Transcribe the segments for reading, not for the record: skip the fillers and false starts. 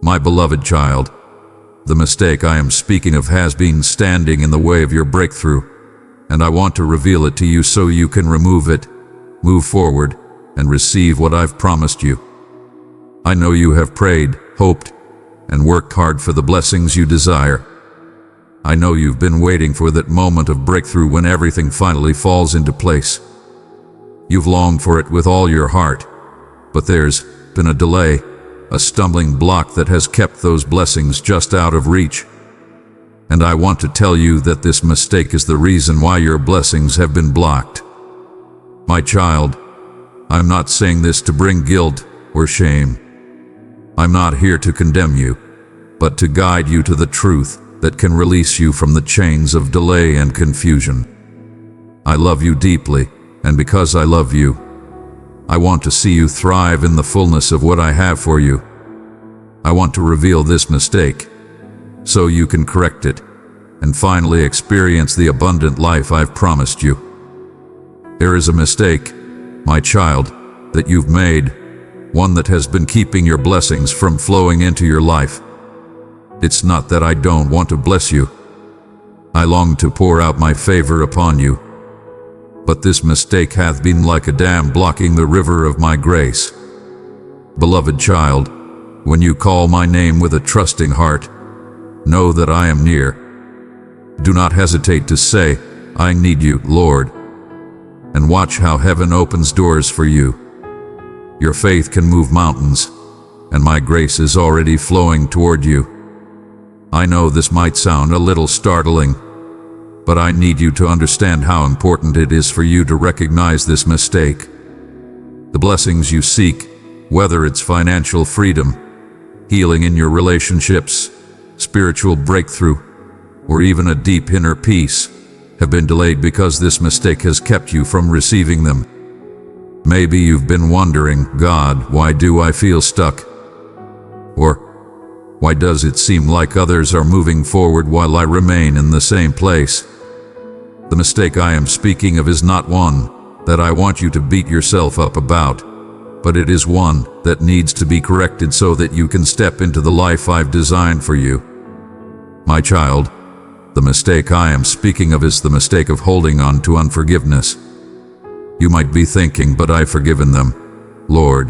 My beloved child, the mistake I am speaking of has been standing in the way of your breakthrough, and I want to reveal it to you so you can remove it, move forward, and receive what I've promised you. I know you have prayed, hoped, and worked hard for the blessings you desire. I know you've been waiting for that moment of breakthrough when everything finally falls into place. You've longed for it with all your heart, but there's been a delay, a stumbling block that has kept those blessings just out of reach. And I want to tell you that this mistake is the reason why your blessings have been blocked. My child, I'm not saying this to bring guilt or shame. I'm not here to condemn you, but to guide you to the truth that can release you from the chains of delay and confusion. I love you deeply, and because I love you, I want to see you thrive in the fullness of what I have for you. I want to reveal this mistake so you can correct it and finally experience the abundant life I've promised you. There is a mistake, my child, that you've made, one that has been keeping your blessings from flowing into your life. It's not that I don't want to bless you. I long to pour out my favor upon you. But this mistake hath been like a dam blocking the river of my grace. Beloved child, when you call my name with a trusting heart, know that I am near. Do not hesitate to say, I need you, Lord, and watch how heaven opens doors for you. Your faith can move mountains, and my grace is already flowing toward you. I know this might sound a little startling, but I need you to understand how important it is for you to recognize this mistake. The blessings you seek, whether it's financial freedom, healing in your relationships, spiritual breakthrough, or even a deep inner peace, have been delayed because this mistake has kept you from receiving them. Maybe you've been wondering, God, why do I feel stuck? Or, why does it seem like others are moving forward while I remain in the same place? The mistake I am speaking of is not one that I want you to beat yourself up about, but it is one that needs to be corrected so that you can step into the life I've designed for you. My child, the mistake I am speaking of is the mistake of holding on to unforgiveness. You might be thinking, but I've forgiven them, Lord.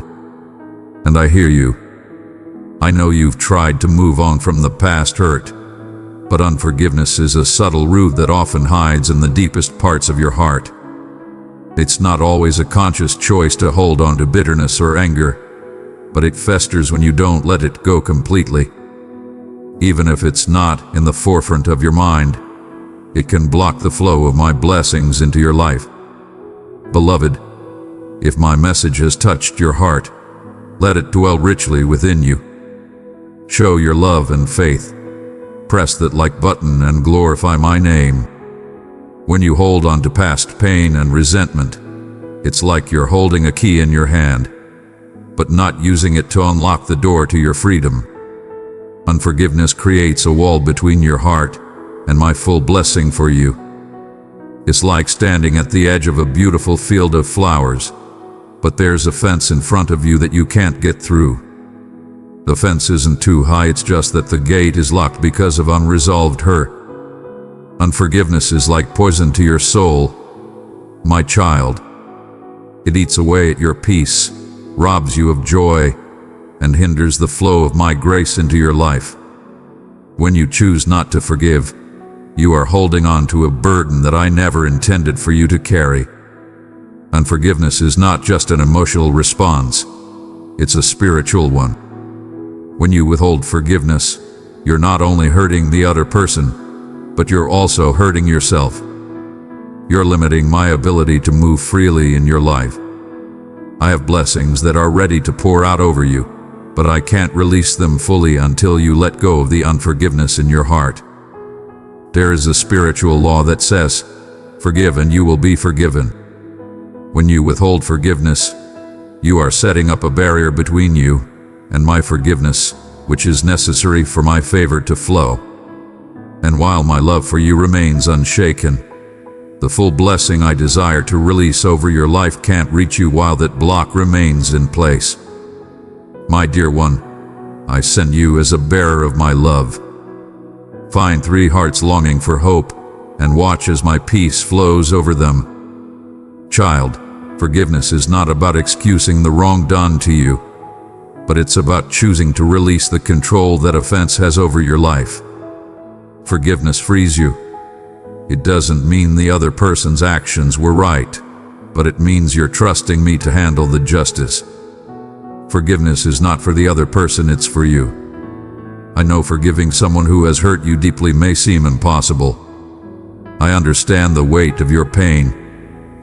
And I hear you. I know you've tried to move on from the past hurt, but unforgiveness is a subtle root that often hides in the deepest parts of your heart. It's not always a conscious choice to hold on to bitterness or anger, but it festers when you don't let it go completely. Even if it's not in the forefront of your mind, it can block the flow of my blessings into your life. Beloved, if my message has touched your heart, let it dwell richly within you. Show your love and faith. Press that like button and glorify my name. When you hold on to past pain and resentment, it's like you're holding a key in your hand, but not using it to unlock the door to your freedom. Unforgiveness creates a wall between your heart and my full blessing for you. It's like standing at the edge of a beautiful field of flowers, but there's a fence in front of you that you can't get through. The fence isn't too high, it's just that the gate is locked because of unresolved hurt. Unforgiveness is like poison to your soul, my child. It eats away at your peace, robs you of joy, and hinders the flow of my grace into your life. When you choose not to forgive, you are holding on to a burden that I never intended for you to carry. Unforgiveness is not just an emotional response, it's a spiritual one. When you withhold forgiveness, you're not only hurting the other person, but you're also hurting yourself. You're limiting my ability to move freely in your life. I have blessings that are ready to pour out over you, but I can't release them fully until you let go of the unforgiveness in your heart. There is a spiritual law that says, forgive and you will be forgiven. When you withhold forgiveness, you are setting up a barrier between you and my forgiveness, which is necessary for my favor to flow. And while my love for you remains unshaken, the full blessing I desire to release over your life can't reach you while that block remains in place. My dear one, I send you as a bearer of my love. Find 3 hearts longing for hope, and watch as my peace flows over them. Child, forgiveness is not about excusing the wrong done to you, but it's about choosing to release the control that offense has over your life. Forgiveness frees you. It doesn't mean the other person's actions were right, but it means you're trusting me to handle the justice. Forgiveness is not for the other person, it's for you. I know forgiving someone who has hurt you deeply may seem impossible. I understand the weight of your pain,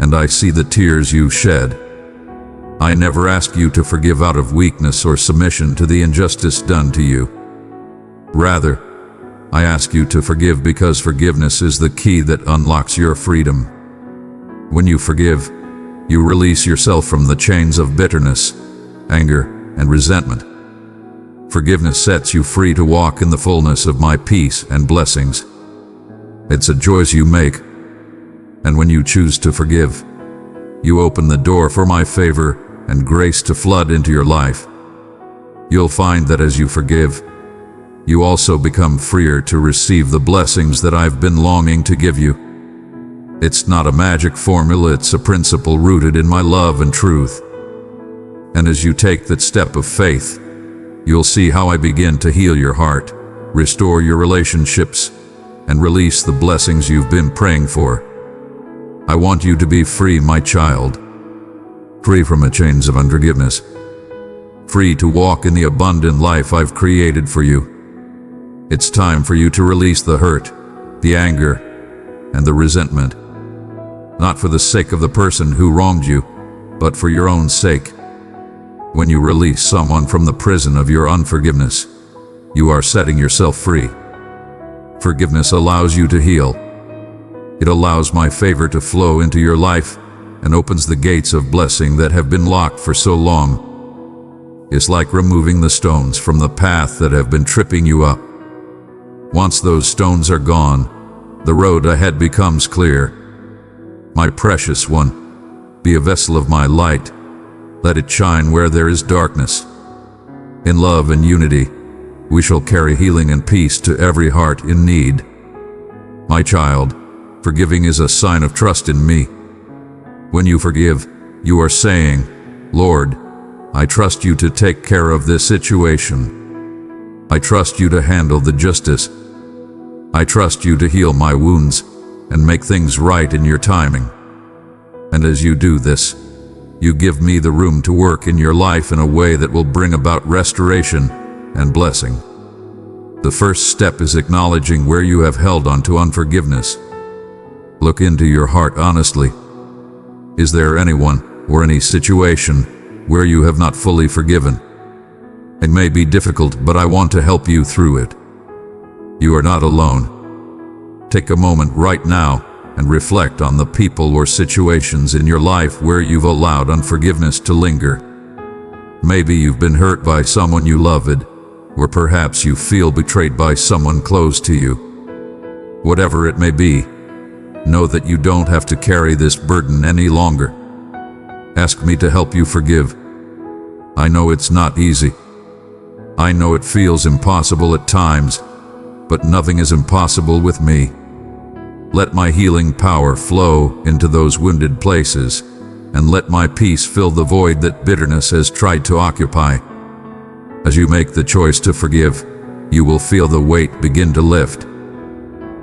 and I see the tears you shed. I never ask you to forgive out of weakness or submission to the injustice done to you. Rather, I ask you to forgive because forgiveness is the key that unlocks your freedom. When you forgive, you release yourself from the chains of bitterness, anger, and resentment. Forgiveness sets you free to walk in the fullness of my peace and blessings. It's a choice you make, and when you choose to forgive, you open the door for my favor and grace to flood into your life. You'll find that as you forgive, you also become freer to receive the blessings that I've been longing to give you. It's not a magic formula, it's a principle rooted in my love and truth. And as you take that step of faith, you'll see how I begin to heal your heart, restore your relationships, and release the blessings you've been praying for. I want you to be free, my child. Free from the chains of unforgiveness. Free to walk in the abundant life I've created for you. It's time for you to release the hurt, the anger, and the resentment. Not for the sake of the person who wronged you, but for your own sake. When you release someone from the prison of your unforgiveness, you are setting yourself free. Forgiveness allows you to heal. It allows my favor to flow into your life and opens the gates of blessing that have been locked for so long. It's like removing the stones from the path that have been tripping you up. Once those stones are gone, the road ahead becomes clear. My precious one, be a vessel of my light. Let it shine where there is darkness. In love and unity, we shall carry healing and peace to every heart in need. My child, forgiving is a sign of trust in me. When you forgive, you are saying, Lord, I trust you to take care of this situation. I trust you to handle the justice. I trust you to heal my wounds and make things right in your timing. And as you do this, you give me the room to work in your life in a way that will bring about restoration and blessing. The first step is acknowledging where you have held on to unforgiveness. Look into your heart honestly. Is there anyone or any situation where you have not fully forgiven? It may be difficult, but I want to help you through it. You are not alone. Take a moment right now and reflect on the people or situations in your life where you've allowed unforgiveness to linger. Maybe you've been hurt by someone you loved, or perhaps you feel betrayed by someone close to you. Whatever it may be, know that you don't have to carry this burden any longer. Ask me to help you forgive. I know it's not easy. I know it feels impossible at times, but nothing is impossible with me. Let my healing power flow into those wounded places, and let my peace fill the void that bitterness has tried to occupy. As you make the choice to forgive, you will feel the weight begin to lift.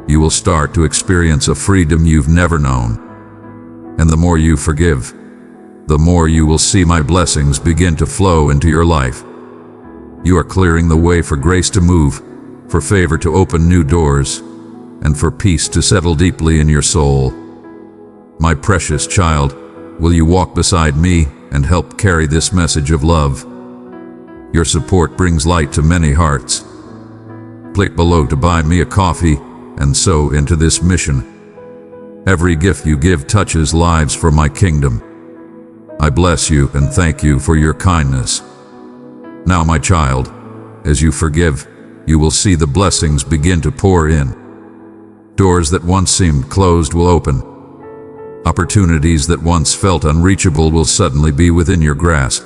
You will start to experience a freedom you've never known. And the more you forgive, the more you will see my blessings begin to flow into your life. You are clearing the way for grace to move, for favor to open new doors, and for peace to settle deeply in your soul. My precious child, will you walk beside me and help carry this message of love? Your support brings light to many hearts. Click below to buy me a coffee and sow into this mission. Every gift you give touches lives for my kingdom. I bless you and thank you for your kindness. Now, my child, as you forgive, you will see the blessings begin to pour in. Doors that once seemed closed will open. Opportunities that once felt unreachable will suddenly be within your grasp.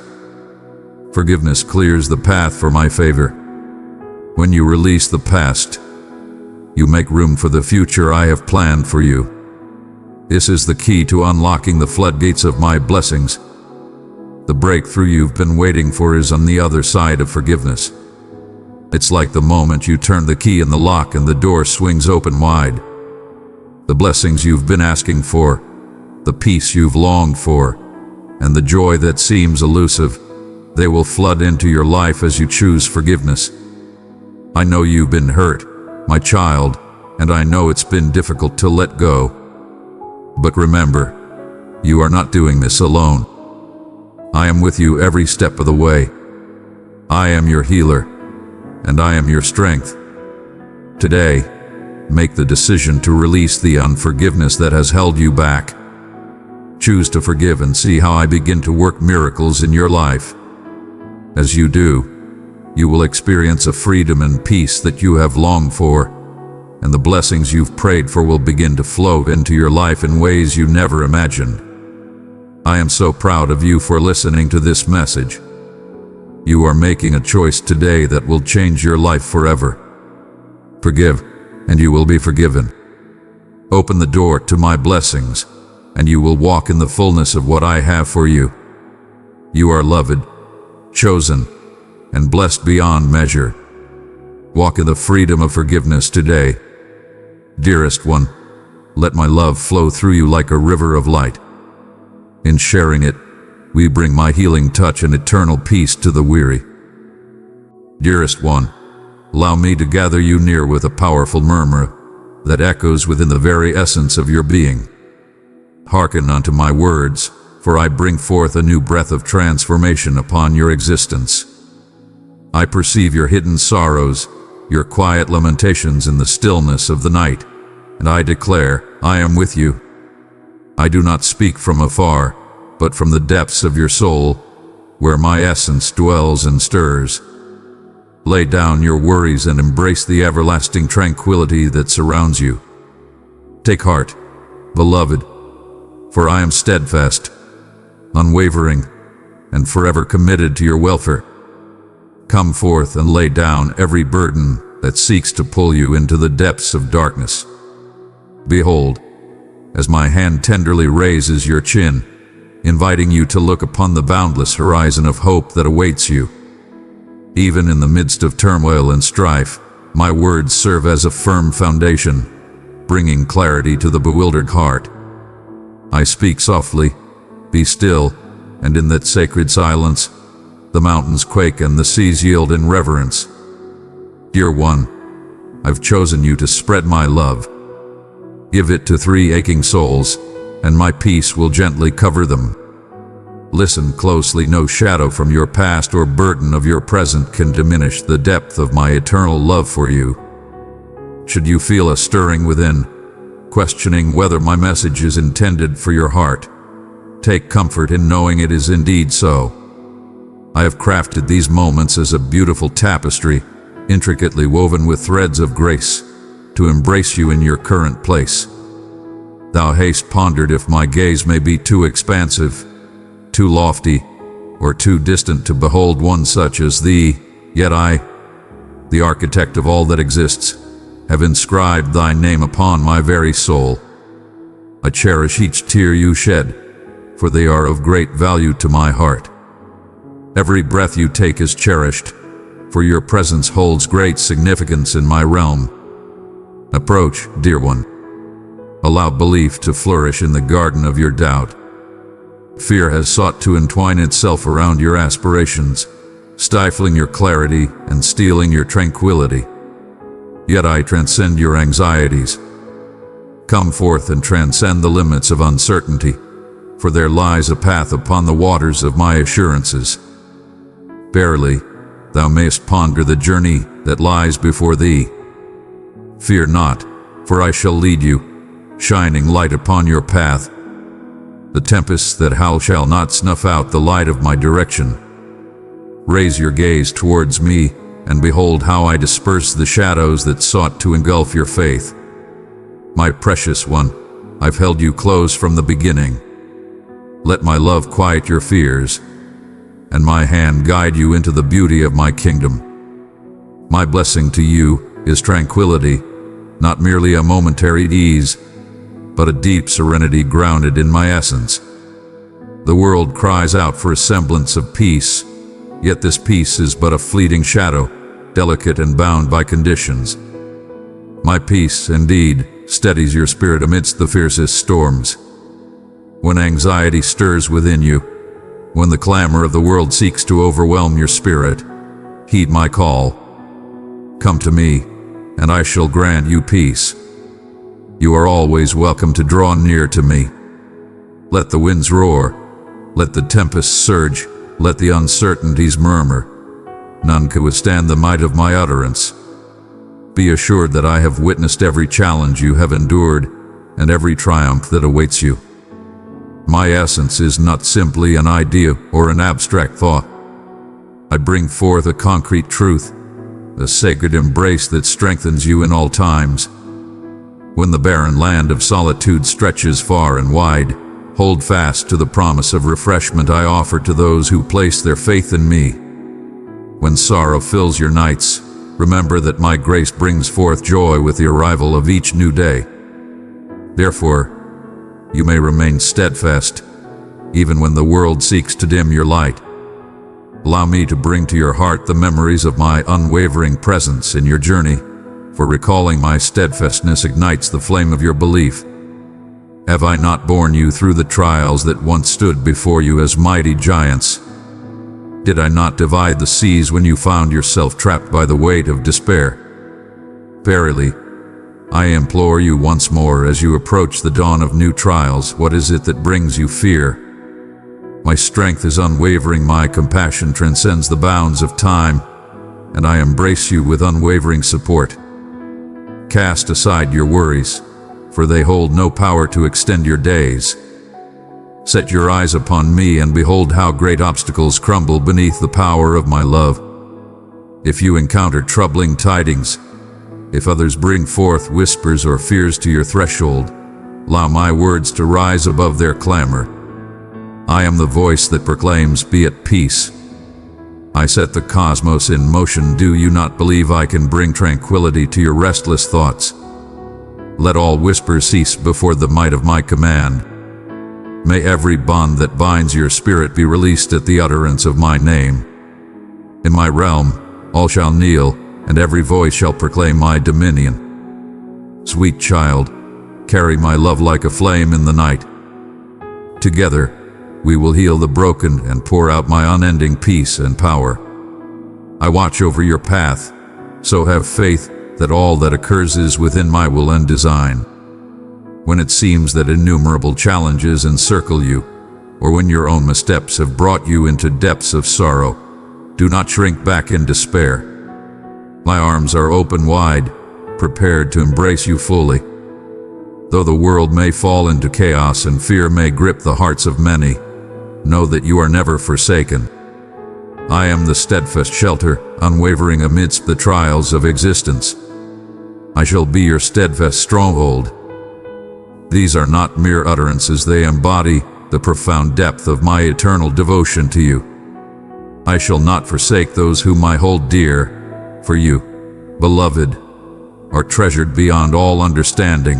Forgiveness clears the path for my favor, When you release the past, you make room for the future I have planned for you. This is the key to unlocking the floodgates of my blessings. The breakthrough you've been waiting for is on the other side of forgiveness. It's like the moment you turn the key in the lock and the door swings open wide. The blessings you've been asking for, the peace you've longed for, and the joy that seems elusive, they will flood into your life as you choose forgiveness. I know you've been hurt, my child, and I know it's been difficult to let go. But remember, you are not doing this alone. I am with you every step of the way. I am your healer, and I am your strength. Today, make the decision to release the unforgiveness that has held you back. Choose to forgive and see how I begin to work miracles in your life. As you do, you will experience a freedom and peace that you have longed for, and the blessings you've prayed for will begin to flow into your life in ways you never imagined. I am so proud of you for listening to this message. You are making a choice today that will change your life forever. Forgive, and you will be forgiven. Open the door to my blessings, and you will walk in the fullness of what I have for you. You are loved, chosen, and blessed beyond measure. Walk in the freedom of forgiveness today. Dearest one, let my love flow through you like a river of light. In sharing it, we bring my healing touch and eternal peace to the weary. Dearest one, allow me to gather you near with a powerful murmur that echoes within the very essence of your being. Hearken unto my words, for I bring forth a new breath of transformation upon your existence. I perceive your hidden sorrows, your quiet lamentations in the stillness of the night, and I declare, I am with you. I do not speak from afar, but from the depths of your soul, where my essence dwells and stirs. Lay down your worries and embrace the everlasting tranquility that surrounds you. Take heart, beloved, for I am steadfast, unwavering, and forever committed to your welfare. Come forth and lay down every burden that seeks to pull you into the depths of darkness. Behold, as my hand tenderly raises your chin, inviting you to look upon the boundless horizon of hope that awaits you. Even in the midst of turmoil and strife, my words serve as a firm foundation, bringing clarity to the bewildered heart. I speak softly, be still, and in that sacred silence, the mountains quake and the seas yield in reverence. Dear one, I've chosen you to spread my love. Give it to 3 aching souls, and my peace will gently cover them. Listen closely, no shadow from your past or burden of your present can diminish the depth of my eternal love for you. Should you feel a stirring within, questioning whether my message is intended for your heart, take comfort in knowing it is indeed so. I have crafted these moments as a beautiful tapestry, intricately woven with threads of grace, to embrace you in your current place. Thou hast pondered if my gaze may be too expansive, too lofty, or too distant to behold one such as thee, yet I, the architect of all that exists, have inscribed thy name upon my very soul. I cherish each tear you shed, for they are of great value to my heart. Every breath you take is cherished, for your presence holds great significance in my realm. Approach, dear one. Allow belief to flourish in the garden of your doubt. Fear has sought to entwine itself around your aspirations, stifling your clarity and stealing your tranquility. Yet I transcend your anxieties. Come forth and transcend the limits of uncertainty, for there lies a path upon the waters of my assurances. Verily, thou mayst ponder the journey that lies before thee. Fear not, for I shall lead you, shining light upon your path. The tempests that howl shall not snuff out the light of my direction. Raise your gaze towards me, and behold how I disperse the shadows that sought to engulf your faith. My precious one, I've held you close from the beginning. Let my love quiet your fears, and my hand guide you into the beauty of my kingdom. My blessing to you is tranquility, not merely a momentary ease, but a deep serenity grounded in my essence. The world cries out for a semblance of peace, yet this peace is but a fleeting shadow, delicate and bound by conditions. My peace, indeed, steadies your spirit amidst the fiercest storms. When anxiety stirs within you, when the clamor of the world seeks to overwhelm your spirit, heed my call. Come to me, and I shall grant you peace. You are always welcome to draw near to me. Let the winds roar, let the tempests surge, let the uncertainties murmur. None can withstand the might of my utterance. Be assured that I have witnessed every challenge you have endured and every triumph that awaits you. My essence is not simply an idea or an abstract thought. I bring forth a concrete truth, a sacred embrace that strengthens you in all times. When the barren land of solitude stretches far and wide, hold fast to the promise of refreshment I offer to those who place their faith in me. When sorrow fills your nights, remember that my grace brings forth joy with the arrival of each new day. Therefore, you may remain steadfast, even when the world seeks to dim your light. Allow me to bring to your heart the memories of my unwavering presence in your journey, for recalling my steadfastness ignites the flame of your belief. Have I not borne you through the trials that once stood before you as mighty giants? Did I not divide the seas when you found yourself trapped by the weight of despair? Verily, I implore you once more as you approach the dawn of new trials, what is it that brings you fear? My strength is unwavering, my compassion transcends the bounds of time, and I embrace you with unwavering support. Cast aside your worries, for they hold no power to extend your days. Set your eyes upon me and behold how great obstacles crumble beneath the power of my love. If you encounter troubling tidings, if others bring forth whispers or fears to your threshold, allow my words to rise above their clamor. I am the voice that proclaims, "Be at peace." I set the cosmos in motion. Do you not believe I can bring tranquility to your restless thoughts? Let all whispers cease before the might of my command. May every bond that binds your spirit be released at the utterance of my name. In my realm, all shall kneel, and every voice shall proclaim my dominion. Sweet child, carry my love like a flame in the night. Together, we will heal the broken and pour out my unending peace and power. I watch over your path, so have faith that all that occurs is within my will and design. When it seems that innumerable challenges encircle you, or when your own missteps have brought you into depths of sorrow, do not shrink back in despair. My arms are open wide, prepared to embrace you fully. Though the world may fall into chaos and fear may grip the hearts of many, know that you are never forsaken. I am the steadfast shelter, unwavering amidst the trials of existence. I shall be your steadfast stronghold. These are not mere utterances, they embody the profound depth of my eternal devotion to you. I shall not forsake those whom I hold dear, for you, beloved, are treasured beyond all understanding.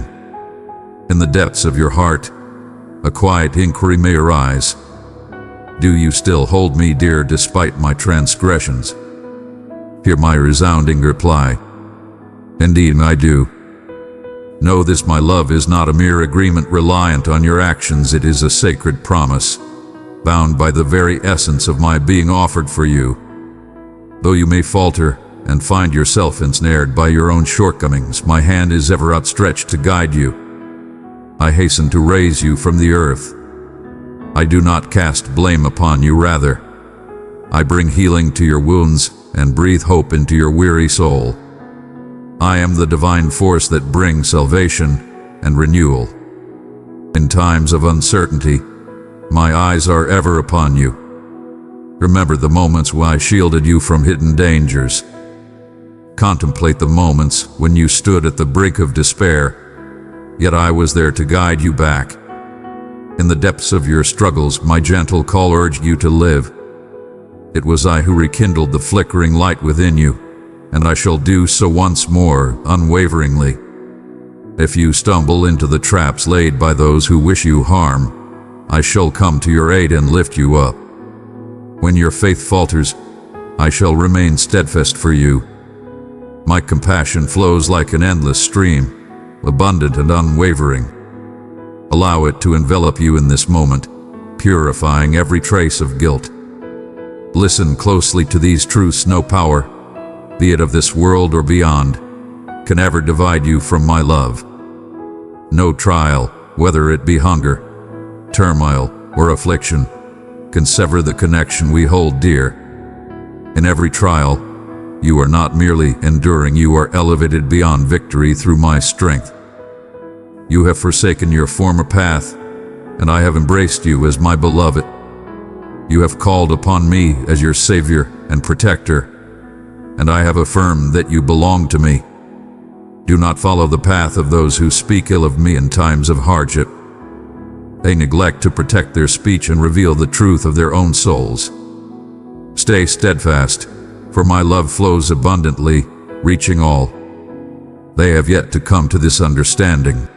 In the depths of your heart, a quiet inquiry may arise. Do you still hold me dear despite my transgressions? Hear my resounding reply. Indeed, I do. Know this, my love is not a mere agreement reliant on your actions. It is a sacred promise, bound by the very essence of my being offered for you. Though you may falter and find yourself ensnared by your own shortcomings, my hand is ever outstretched to guide you. I hasten to raise you from the earth. I do not cast blame upon you, rather, I bring healing to your wounds and breathe hope into your weary soul. I am the divine force that brings salvation and renewal. In times of uncertainty, my eyes are ever upon you. Remember the moments when I shielded you from hidden dangers. Contemplate the moments when you stood at the brink of despair, yet I was there to guide you back. In the depths of your struggles, my gentle call urged you to live. It was I who rekindled the flickering light within you, and I shall do so once more, unwaveringly. If you stumble into the traps laid by those who wish you harm, I shall come to your aid and lift you up. When your faith falters, I shall remain steadfast for you. My compassion flows like an endless stream, abundant and unwavering. Allow it to envelop you in this moment, purifying every trace of guilt. Listen closely to these truths. No power, be it of this world or beyond, can ever divide you from my love. No trial, whether it be hunger, turmoil, or affliction, can sever the connection we hold dear. In every trial, you are not merely enduring, you are elevated beyond victory through my strength. You have forsaken your former path, and I have embraced you as my beloved. You have called upon me as your Savior and Protector, and I have affirmed that you belong to me. Do not follow the path of those who speak ill of me in times of hardship. They neglect to protect their speech and reveal the truth of their own souls. Stay steadfast, for my love flows abundantly, reaching all. They have yet to come to this understanding.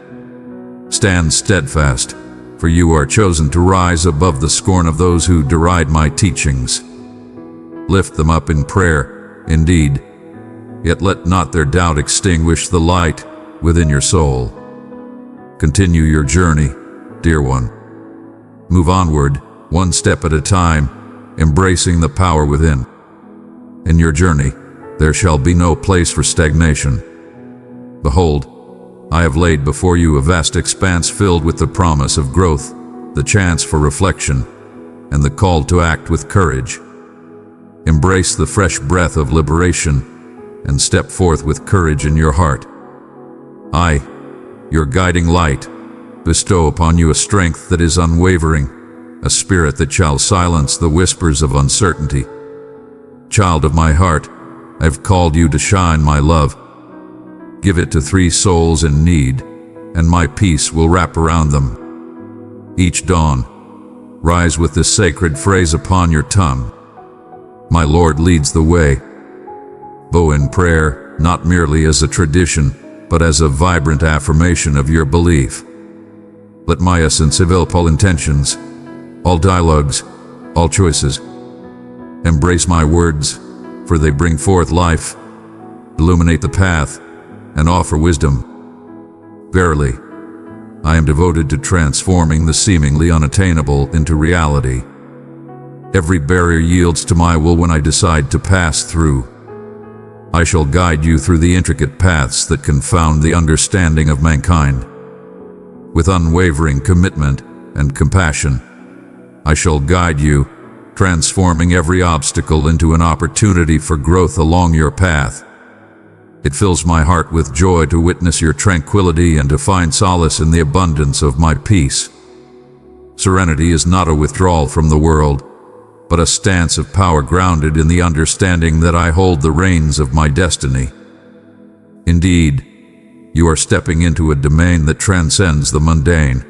Stand steadfast, for you are chosen to rise above the scorn of those who deride my teachings. Lift them up in prayer, indeed, yet let not their doubt extinguish the light within your soul. Continue your journey, dear one. Move onward, one step at a time, embracing the power within. In your journey, there shall be no place for stagnation. Behold, I have laid before you a vast expanse filled with the promise of growth, the chance for reflection, and the call to act with courage. Embrace the fresh breath of liberation and step forth with courage in your heart. I, your guiding light, bestow upon you a strength that is unwavering, a spirit that shall silence the whispers of uncertainty. Child of my heart, I have called you to shine my love. Give it to 3 souls in need, and my peace will wrap around them. Each dawn, rise with this sacred phrase upon your tongue. My Lord leads the way. Bow in prayer, not merely as a tradition, but as a vibrant affirmation of your belief. Let my essence envelop all intentions, all dialogues, all choices. Embrace my words, for they bring forth life, illuminate the path, and offer wisdom. Verily, I am devoted to transforming the seemingly unattainable into reality. Every barrier yields to my will when I decide to pass through. I shall guide you through the intricate paths that confound the understanding of mankind. With unwavering commitment and compassion, I shall guide you, transforming every obstacle into an opportunity for growth along your path. It fills my heart with joy to witness your tranquility and to find solace in the abundance of my peace. Serenity is not a withdrawal from the world, but a stance of power grounded in the understanding that I hold the reins of my destiny. Indeed, you are stepping into a domain that transcends the mundane,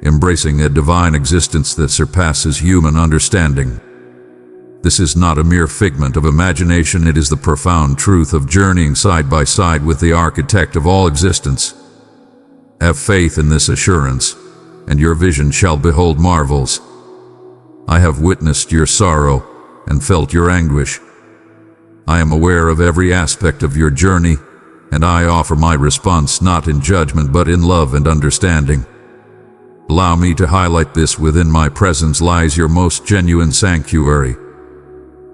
embracing a divine existence that surpasses human understanding. This is not a mere figment of imagination, it is the profound truth of journeying side by side with the architect of all existence. Have faith in this assurance, and your vision shall behold marvels. I have witnessed your sorrow and felt your anguish. I am aware of every aspect of your journey, and I offer my response not in judgment but in love and understanding. Allow me to highlight this: within my presence lies your most genuine sanctuary.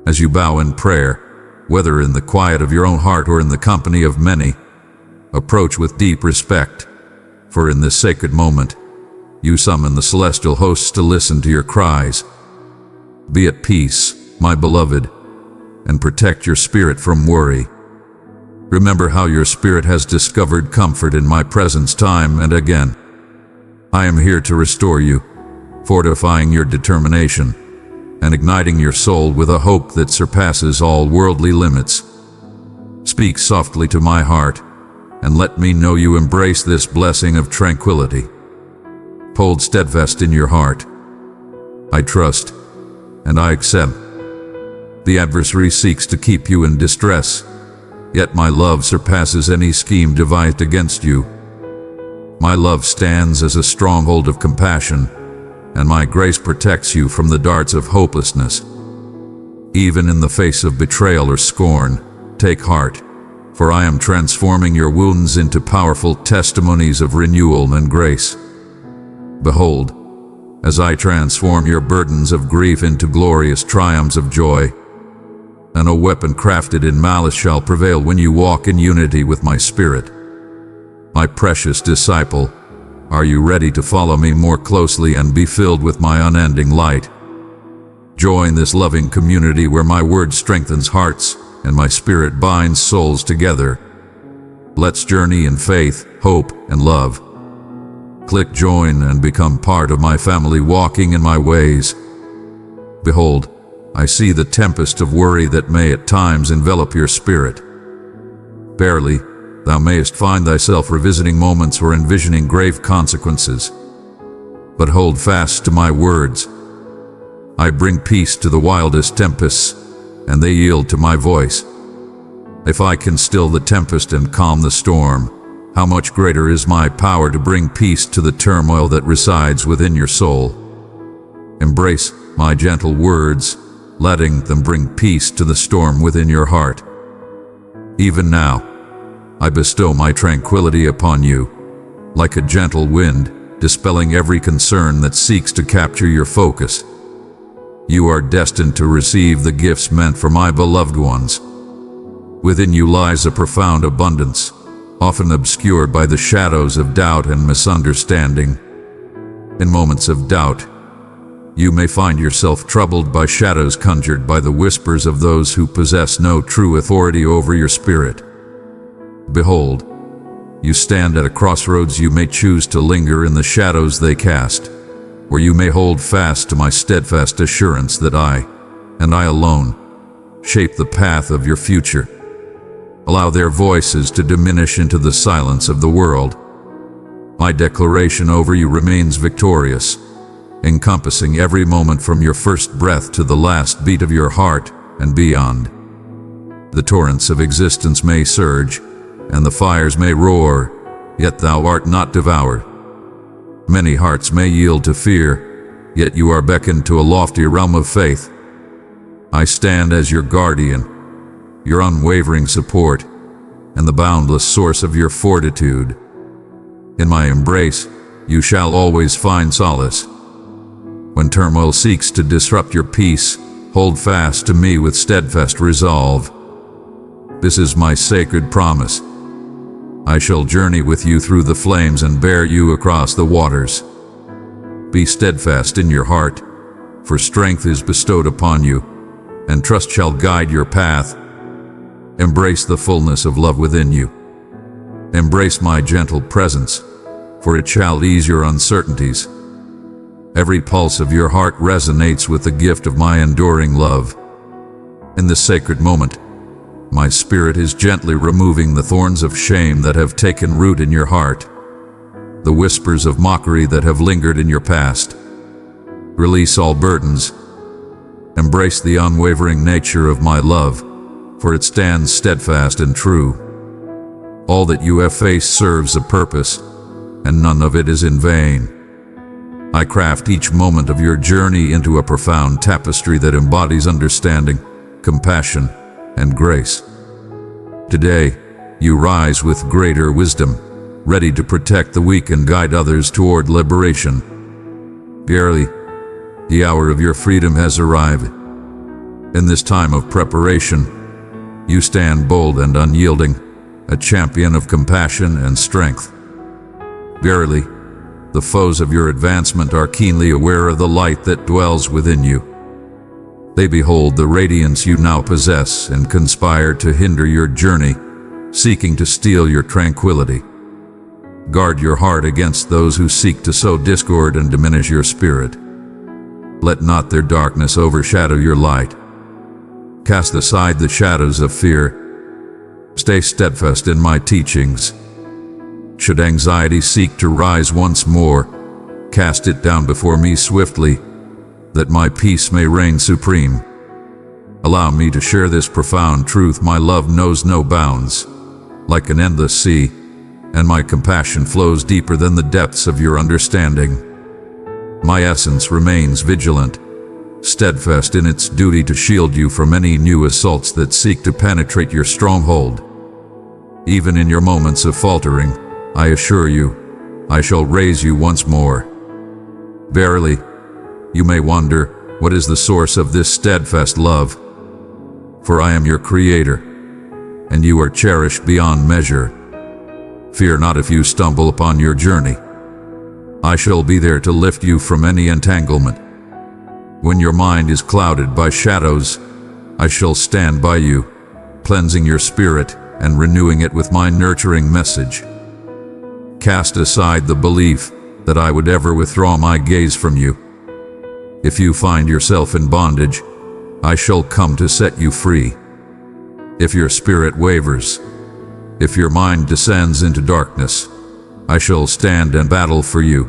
As you bow in prayer, whether in the quiet of your own heart or in the company of many, approach with deep respect, for in this sacred moment, you summon the celestial hosts to listen to your cries. Be at peace, my beloved, and protect your spirit from worry. Remember how your spirit has discovered comfort in my presence time and again. I am here to restore you, fortifying your determination, and igniting your soul with a hope that surpasses all worldly limits. Speak softly to my heart, and let me know you embrace this blessing of tranquility. Hold steadfast in your heart. I trust, and I accept. The adversary seeks to keep you in distress, yet my love surpasses any scheme devised against you. My love stands as a stronghold of compassion, and my grace protects you from the darts of hopelessness. Even in the face of betrayal or scorn, take heart, for I am transforming your wounds into powerful testimonies of renewal and grace. Behold, as I transform your burdens of grief into glorious triumphs of joy, and no weapon crafted in malice shall prevail when you walk in unity with my Spirit. My precious disciple, are you ready to follow me more closely and be filled with my unending light? Join this loving community where my word strengthens hearts and my Spirit binds souls together. Let's journey in faith, hope, and love. Click join and become part of my family walking in my ways. Behold, I see the tempest of worry that may at times envelop your spirit. Barely, thou mayest find thyself revisiting moments or envisioning grave consequences. But hold fast to my words. I bring peace to the wildest tempests, and they yield to my voice. If I can still the tempest and calm the storm, how much greater is my power to bring peace to the turmoil that resides within your soul. Embrace my gentle words, letting them bring peace to the storm within your heart. Even now, I bestow my tranquility upon you, like a gentle wind, dispelling every concern that seeks to capture your focus. You are destined to receive the gifts meant for my beloved ones. Within you lies a profound abundance, often obscured by the shadows of doubt and misunderstanding. In moments of doubt, you may find yourself troubled by shadows conjured by the whispers of those who possess no true authority over your spirit. Behold, you stand at a crossroads. You may choose to linger in the shadows they cast, or you may hold fast to my steadfast assurance that I, and I alone, shape the path of your future. Allow their voices to diminish into the silence of the world. My declaration over you remains victorious, encompassing every moment from your first breath to the last beat of your heart and beyond. The torrents of existence may surge, and the fires may roar, yet thou art not devoured. Many hearts may yield to fear, yet you are beckoned to a lofty realm of faith. I stand as your guardian, your unwavering support, and the boundless source of your fortitude. In my embrace, you shall always find solace. When turmoil seeks to disrupt your peace, hold fast to me with steadfast resolve. This is my sacred promise. I shall journey with you through the flames and bear you across the waters. Be steadfast in your heart, for strength is bestowed upon you, and trust shall guide your path. Embrace the fullness of love within you. Embrace my gentle presence, for it shall ease your uncertainties. Every pulse of your heart resonates with the gift of my enduring love. In this sacred moment, my Spirit is gently removing the thorns of shame that have taken root in your heart, the whispers of mockery that have lingered in your past. Release all burdens. Embrace the unwavering nature of my love, for it stands steadfast and true. All that you have faced serves a purpose, and none of it is in vain. I craft each moment of your journey into a profound tapestry that embodies understanding, compassion, and grace. Today, you rise with greater wisdom, ready to protect the weak and guide others toward liberation. Verily, the hour of your freedom has arrived. In this time of preparation, you stand bold and unyielding, a champion of compassion and strength. Verily, the foes of your advancement are keenly aware of the light that dwells within you. They behold the radiance you now possess and conspire to hinder your journey, seeking to steal your tranquility. Guard your heart against those who seek to sow discord and diminish your spirit. Let not their darkness overshadow your light. Cast aside the shadows of fear. Stay steadfast in my teachings. Should anxiety seek to rise once more, cast it down before me swiftly, that my peace may reign supreme. Allow me to share this profound truth. My love knows no bounds, like an endless sea, and my compassion flows deeper than the depths of your understanding. My essence remains vigilant, steadfast in its duty to shield you from any new assaults that seek to penetrate your stronghold. Even in your moments of faltering, I assure you, I shall raise you once more. Verily, you may wonder, what is the source of this steadfast love? For I am your Creator, and you are cherished beyond measure. Fear not if you stumble upon your journey. I shall be there to lift you from any entanglement. When your mind is clouded by shadows, I shall stand by you, cleansing your spirit and renewing it with my nurturing message. Cast aside the belief that I would ever withdraw my gaze from you. If you find yourself in bondage, I shall come to set you free. If your spirit wavers, if your mind descends into darkness, I shall stand and battle for you.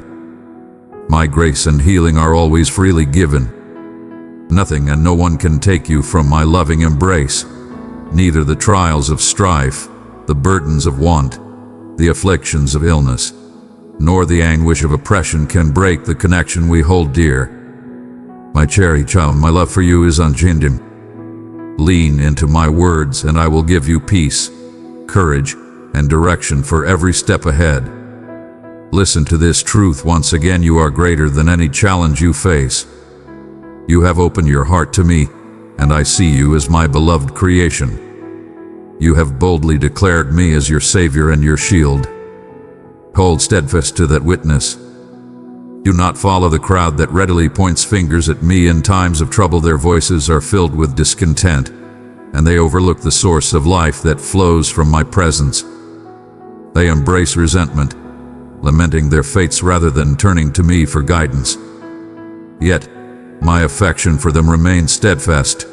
My grace and healing are always freely given. Nothing and no one can take you from my loving embrace. Neither the trials of strife, the burdens of want, the afflictions of illness, nor the anguish of oppression can break the connection we hold dear. My cherry child, my love for you is unchanging. Lean into my words and I will give you peace, courage, and direction for every step ahead. Listen to this truth once again: you are greater than any challenge you face. You have opened your heart to me, and I see you as my beloved creation. You have boldly declared me as your Savior and your shield. Hold steadfast to that witness. Do not follow the crowd that readily points fingers at me in times of trouble. Their voices are filled with discontent, and they overlook the source of life that flows from my presence. They embrace resentment, lamenting their fates rather than turning to me for guidance. Yet, my affection for them remains steadfast,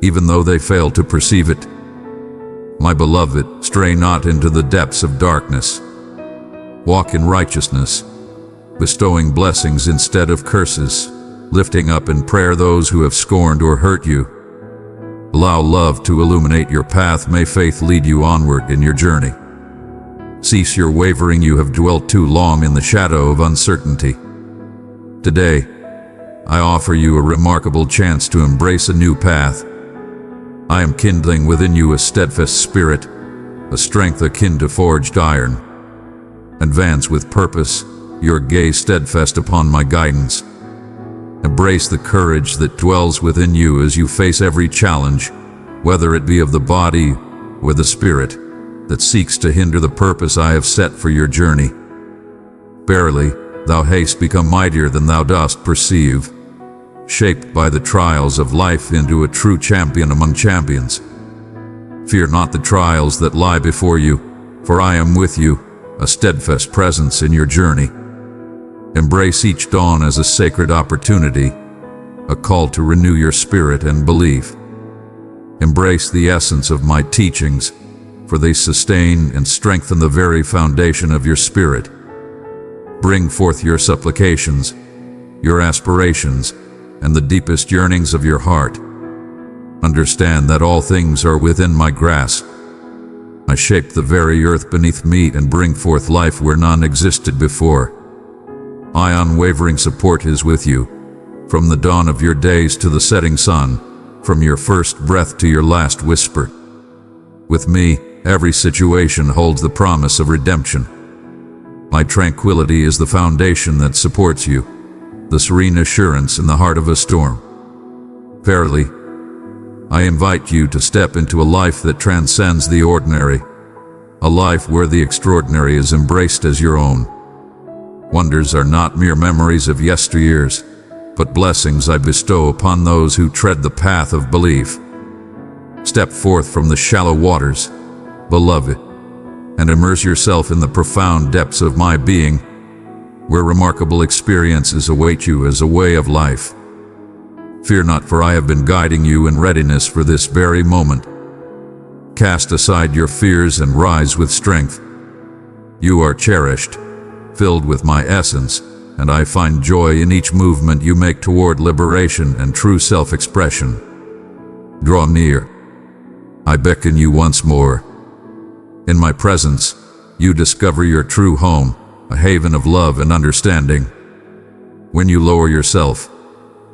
even though they fail to perceive it. My beloved, stray not into the depths of darkness. Walk in righteousness, bestowing blessings instead of curses, lifting up in prayer those who have scorned or hurt you. Allow love to illuminate your path. May faith lead you onward in your journey. Cease your wavering. You have dwelt too long in the shadow of uncertainty. Today, I offer you a remarkable chance to embrace a new path. I am kindling within you a steadfast spirit, a strength akin to forged iron. Advance with purpose, your gaze steadfast upon my guidance. Embrace the courage that dwells within you as you face every challenge, whether it be of the body or the spirit, that seeks to hinder the purpose I have set for your journey. Verily, thou hast become mightier than thou dost perceive, shaped by the trials of life into a true champion among champions. Fear not the trials that lie before you, for I am with you, a steadfast presence in your journey. Embrace each dawn as a sacred opportunity, a call to renew your spirit and belief. Embrace the essence of my teachings, for they sustain and strengthen the very foundation of your spirit. Bring forth your supplications, your aspirations, and the deepest yearnings of your heart. Understand that all things are within my grasp. I shape the very earth beneath me and bring forth life where none existed before. My unwavering support is with you, from the dawn of your days to the setting sun, from your first breath to your last whisper. With me, every situation holds the promise of redemption. My tranquility is the foundation that supports you, the serene assurance in the heart of a storm. Verily, I invite you to step into a life that transcends the ordinary, a life where the extraordinary is embraced as your own. Wonders are not mere memories of yesteryears, but blessings I bestow upon those who tread the path of belief. Step forth from the shallow waters, beloved, and immerse yourself in the profound depths of my being, where remarkable experiences await you as a way of life. Fear not, for I have been guiding you in readiness for this very moment. Cast aside your fears and rise with strength. You are cherished, filled with my essence, and I find joy in each movement you make toward liberation and true self-expression. Draw near. I beckon you once more. In my presence, you discover your true home, a haven of love and understanding. When you lower yourself,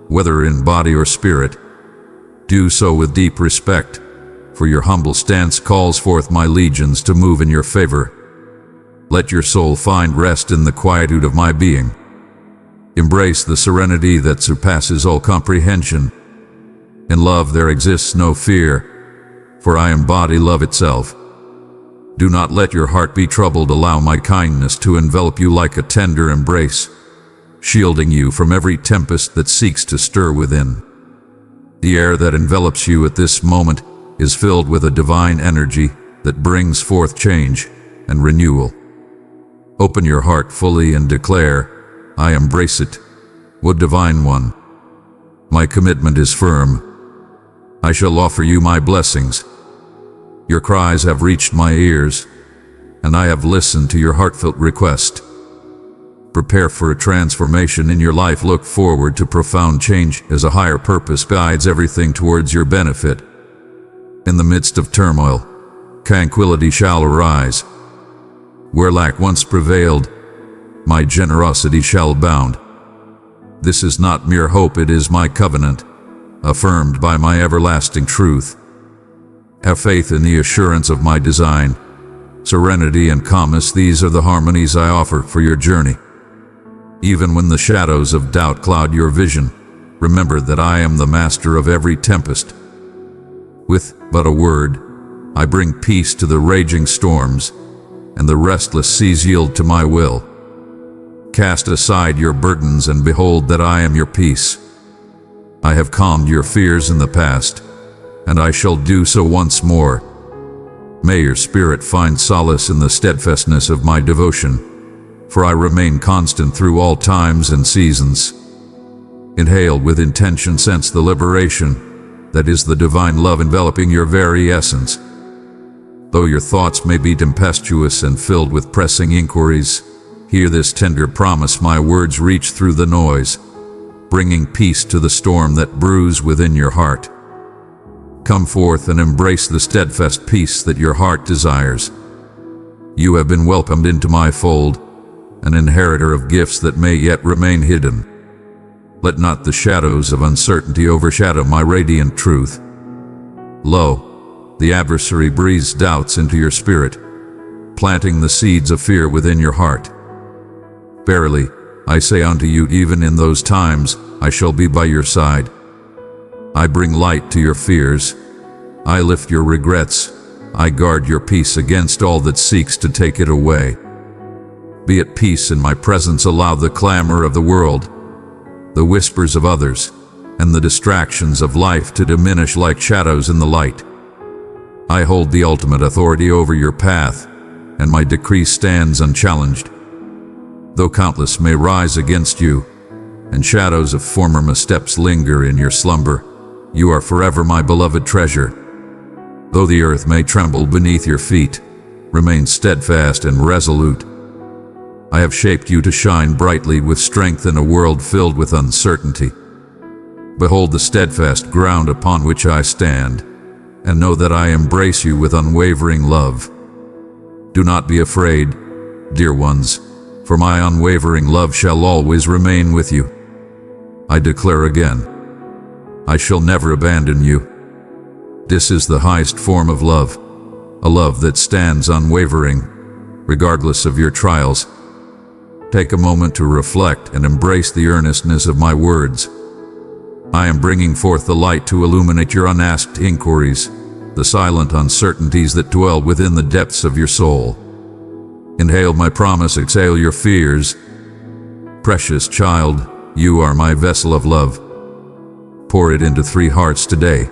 whether in body or spirit, do so with deep respect, for your humble stance calls forth my legions to move in your favor. Let your soul find rest in the quietude of my being. Embrace the serenity that surpasses all comprehension. In love there exists no fear, for I embody love itself. Do not let your heart be troubled. Allow my kindness to envelop you like a tender embrace, shielding you from every tempest that seeks to stir within. The air that envelops you at this moment is filled with a divine energy that brings forth change and renewal. Open your heart fully and declare, I embrace it, O Divine One. My commitment is firm. I shall offer you my blessings. Your cries have reached my ears, and I have listened to your heartfelt request. Prepare for a transformation in your life. Look forward to profound change as a higher purpose guides everything towards your benefit. In the midst of turmoil, tranquility shall arise. Where lack once prevailed, my generosity shall abound. This is not mere hope, it is my covenant, affirmed by my everlasting truth. Have faith in the assurance of my design. Serenity and calmness, these are the harmonies I offer for your journey. Even when the shadows of doubt cloud your vision, remember that I am the master of every tempest. With but a word, I bring peace to the raging storms, and the restless seas yield to my will. Cast aside your burdens and behold that I am your peace. I have calmed your fears in the past, and I shall do so once more. May your spirit find solace in the steadfastness of my devotion, for I remain constant through all times and seasons. Inhale with intention, sense the liberation that is the divine love enveloping your very essence. Though your thoughts may be tempestuous and filled with pressing inquiries, hear this tender promise. My words reach through the noise, bringing peace to the storm that brews within your heart. Come forth and embrace the steadfast peace that your heart desires. You have been welcomed into my fold, an inheritor of gifts that may yet remain hidden. Let not the shadows of uncertainty overshadow my radiant truth. Lo, the adversary breathes doubts into your spirit, planting the seeds of fear within your heart. Verily, I say unto you, even in those times, I shall be by your side. I bring light to your fears. I lift your regrets. I guard your peace against all that seeks to take it away. Be at peace in my presence. Allow the clamor of the world, the whispers of others, and the distractions of life to diminish like shadows in the light. I hold the ultimate authority over your path, and my decree stands unchallenged. Though countless may rise against you, and shadows of former missteps linger in your slumber, you are forever my beloved treasure. Though the earth may tremble beneath your feet, remain steadfast and resolute. I have shaped you to shine brightly with strength in a world filled with uncertainty. Behold the steadfast ground upon which I stand, and know that I embrace you with unwavering love. Do not be afraid, dear ones, for my unwavering love shall always remain with you. I declare again, I shall never abandon you. This is the highest form of love, a love that stands unwavering, regardless of your trials. Take a moment to reflect and embrace the earnestness of my words. I am bringing forth the light to illuminate your unasked inquiries, the silent uncertainties that dwell within the depths of your soul. Inhale my promise, exhale your fears. Precious child, you are my vessel of love. Pour it into 3 hearts today,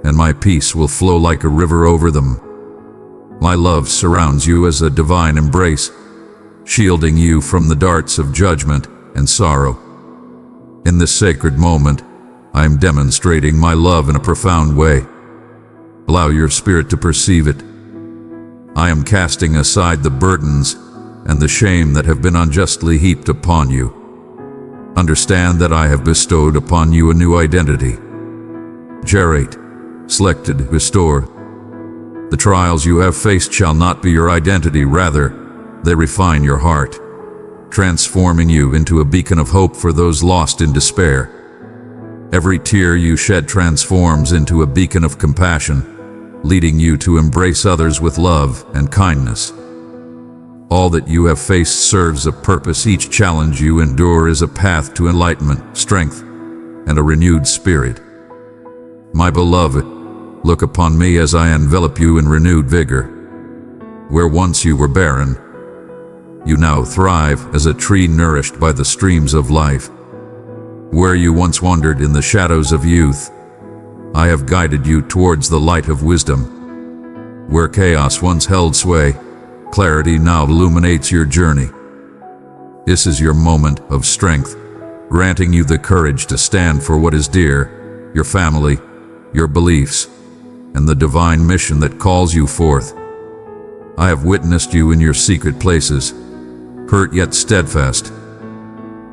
and my peace will flow like a river over them. My love surrounds you as a divine embrace, shielding you from the darts of judgment and sorrow. In this sacred moment, I am demonstrating my love in a profound way. Allow your spirit to perceive it. I am casting aside the burdens and the shame that have been unjustly heaped upon you. Understand that I have bestowed upon you a new identity. Gerate, selected, restored. The trials you have faced shall not be your identity, rather, they refine your heart, transforming you into a beacon of hope for those lost in despair. Every tear you shed transforms into a beacon of compassion, leading you to embrace others with love and kindness. All that you have faced serves a purpose. Each challenge you endure is a path to enlightenment, strength, and a renewed spirit. My beloved, look upon me as I envelop you in renewed vigor. Where once you were barren, you now thrive as a tree nourished by the streams of life. Where you once wandered in the shadows of youth, I have guided you towards the light of wisdom. Where chaos once held sway, clarity now illuminates your journey. This is your moment of strength, granting you the courage to stand for what is dear, your family, your beliefs, and the divine mission that calls you forth. I have witnessed you in your secret places, hurt yet steadfast.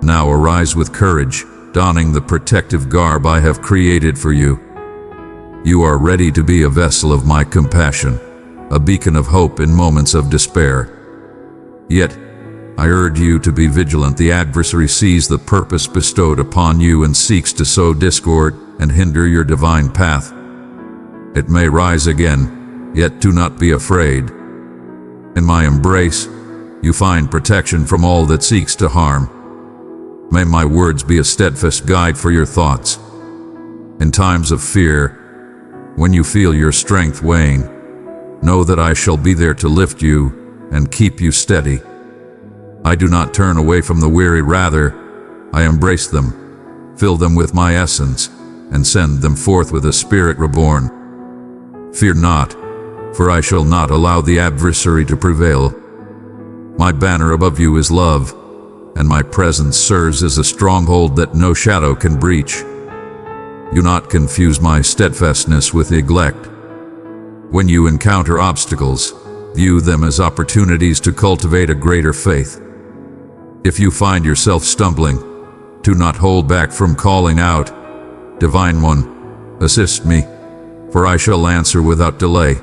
Now arise with courage, donning the protective garb I have created for you. You are ready to be a vessel of my compassion, a beacon of hope in moments of despair. Yet, I urge you to be vigilant. The adversary sees the purpose bestowed upon you and seeks to sow discord and hinder your divine path. It may rise again, yet do not be afraid. In my embrace, you find protection from all that seeks to harm. May my words be a steadfast guide for your thoughts. In times of fear, when you feel your strength wane, know that I shall be there to lift you and keep you steady. I do not turn away from the weary, rather, I embrace them, fill them with my essence, and send them forth with a spirit reborn. Fear not, for I shall not allow the adversary to prevail. My banner above you is love, and my presence serves as a stronghold that no shadow can breach. Do not confuse my steadfastness with neglect. When you encounter obstacles, view them as opportunities to cultivate a greater faith. If you find yourself stumbling, do not hold back from calling out, Divine One, assist me, for I shall answer without delay.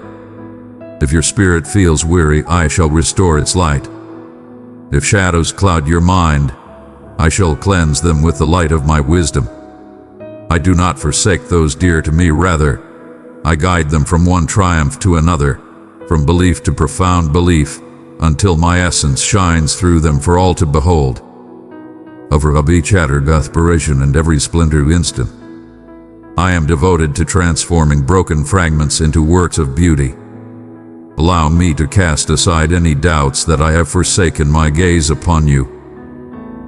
If your spirit feels weary, I shall restore its light. If shadows cloud your mind, I shall cleanse them with the light of my wisdom. I do not forsake those dear to me, rather, I guide them from one triumph to another, from belief to profound belief, until my essence shines through them for all to behold. Over each shattered aspiration and every splintered instant, I am devoted to transforming broken fragments into works of beauty. Allow me to cast aside any doubts that I have forsaken my gaze upon you.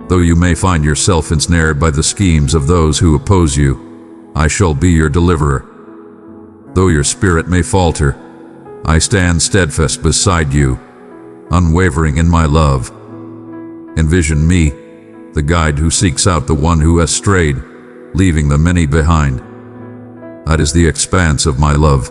Though you may find yourself ensnared by the schemes of those who oppose you, I shall be your deliverer. Though your spirit may falter, I stand steadfast beside you, unwavering in my love. Envision me, the guide who seeks out the one who has strayed, leaving the many behind. That is the expanse of my love.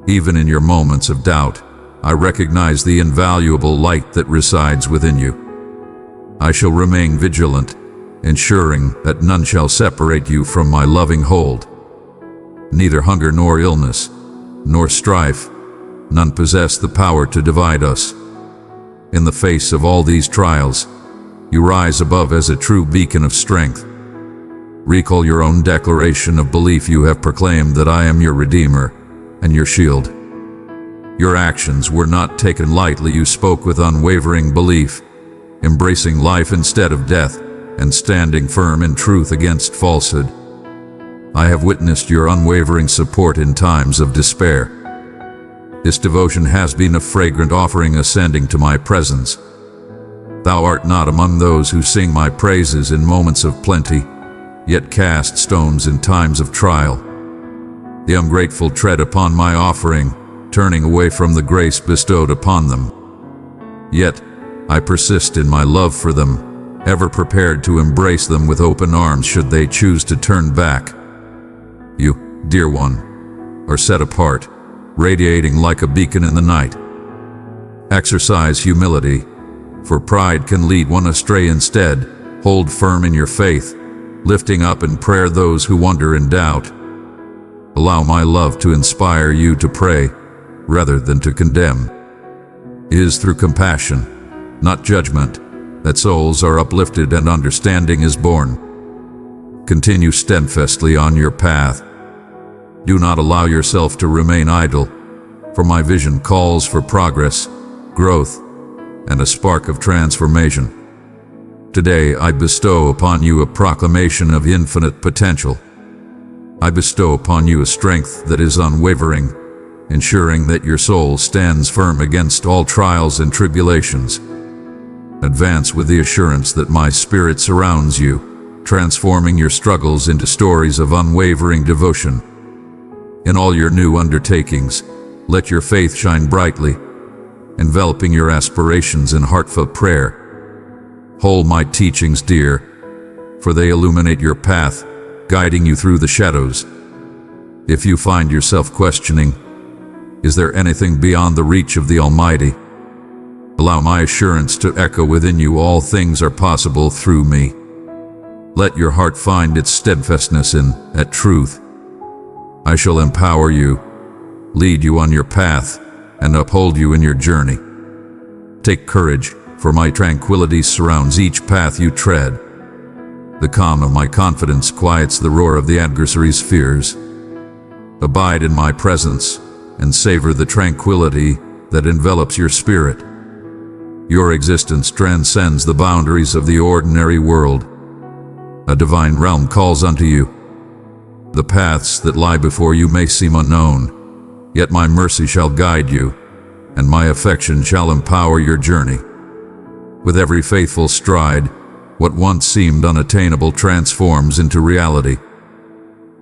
Even in your moments of doubt, I recognize the invaluable light that resides within you. I shall remain vigilant, ensuring that none shall separate you from my loving hold. Neither hunger nor illness, nor strife, none possess the power to divide us. In the face of all these trials, you rise above as a true beacon of strength. Recall your own declaration of belief. You have proclaimed that I am your Redeemer and your shield. Your actions were not taken lightly. You spoke with unwavering belief, embracing life instead of death, and standing firm in truth against falsehood. I have witnessed your unwavering support in times of despair. This devotion has been a fragrant offering ascending to my presence. Thou art not among those who sing my praises in moments of plenty, yet cast stones in times of trial. The ungrateful tread upon my offering, turning away from the grace bestowed upon them. Yet, I persist in my love for them, ever prepared to embrace them with open arms should they choose to turn back. You, dear one, are set apart, radiating like a beacon in the night. Exercise humility, for pride can lead one astray. Instead, hold firm in your faith, lifting up in prayer those who wander in doubt. Allow my love to inspire you to pray rather than to condemn. It is through compassion, not judgment, that souls are uplifted and understanding is born. Continue steadfastly on your path. Do not allow yourself to remain idle, for my vision calls for progress, growth, and a spark of transformation. Today I bestow upon you a proclamation of infinite potential. I bestow upon you a strength that is unwavering, ensuring that your soul stands firm against all trials and tribulations. Advance with the assurance that my spirit surrounds you, transforming your struggles into stories of unwavering devotion. In all your new undertakings, let your faith shine brightly, enveloping your aspirations in heartfelt prayer. Hold my teachings dear, for they illuminate your path, guiding you through the shadows. If you find yourself questioning, is there anything beyond the reach of the Almighty? Allow my assurance to echo within you, all things are possible through me. Let your heart find its steadfastness in that truth. I shall empower you, lead you on your path, and uphold you in your journey. Take courage, for my tranquility surrounds each path you tread. The calm of my confidence quiets the roar of the adversary's fears. Abide in my presence and savor the tranquility that envelops your spirit. Your existence transcends the boundaries of the ordinary world. A divine realm calls unto you. The paths that lie before you may seem unknown, yet my mercy shall guide you, and my affection shall empower your journey. With every faithful stride, what once seemed unattainable transforms into reality.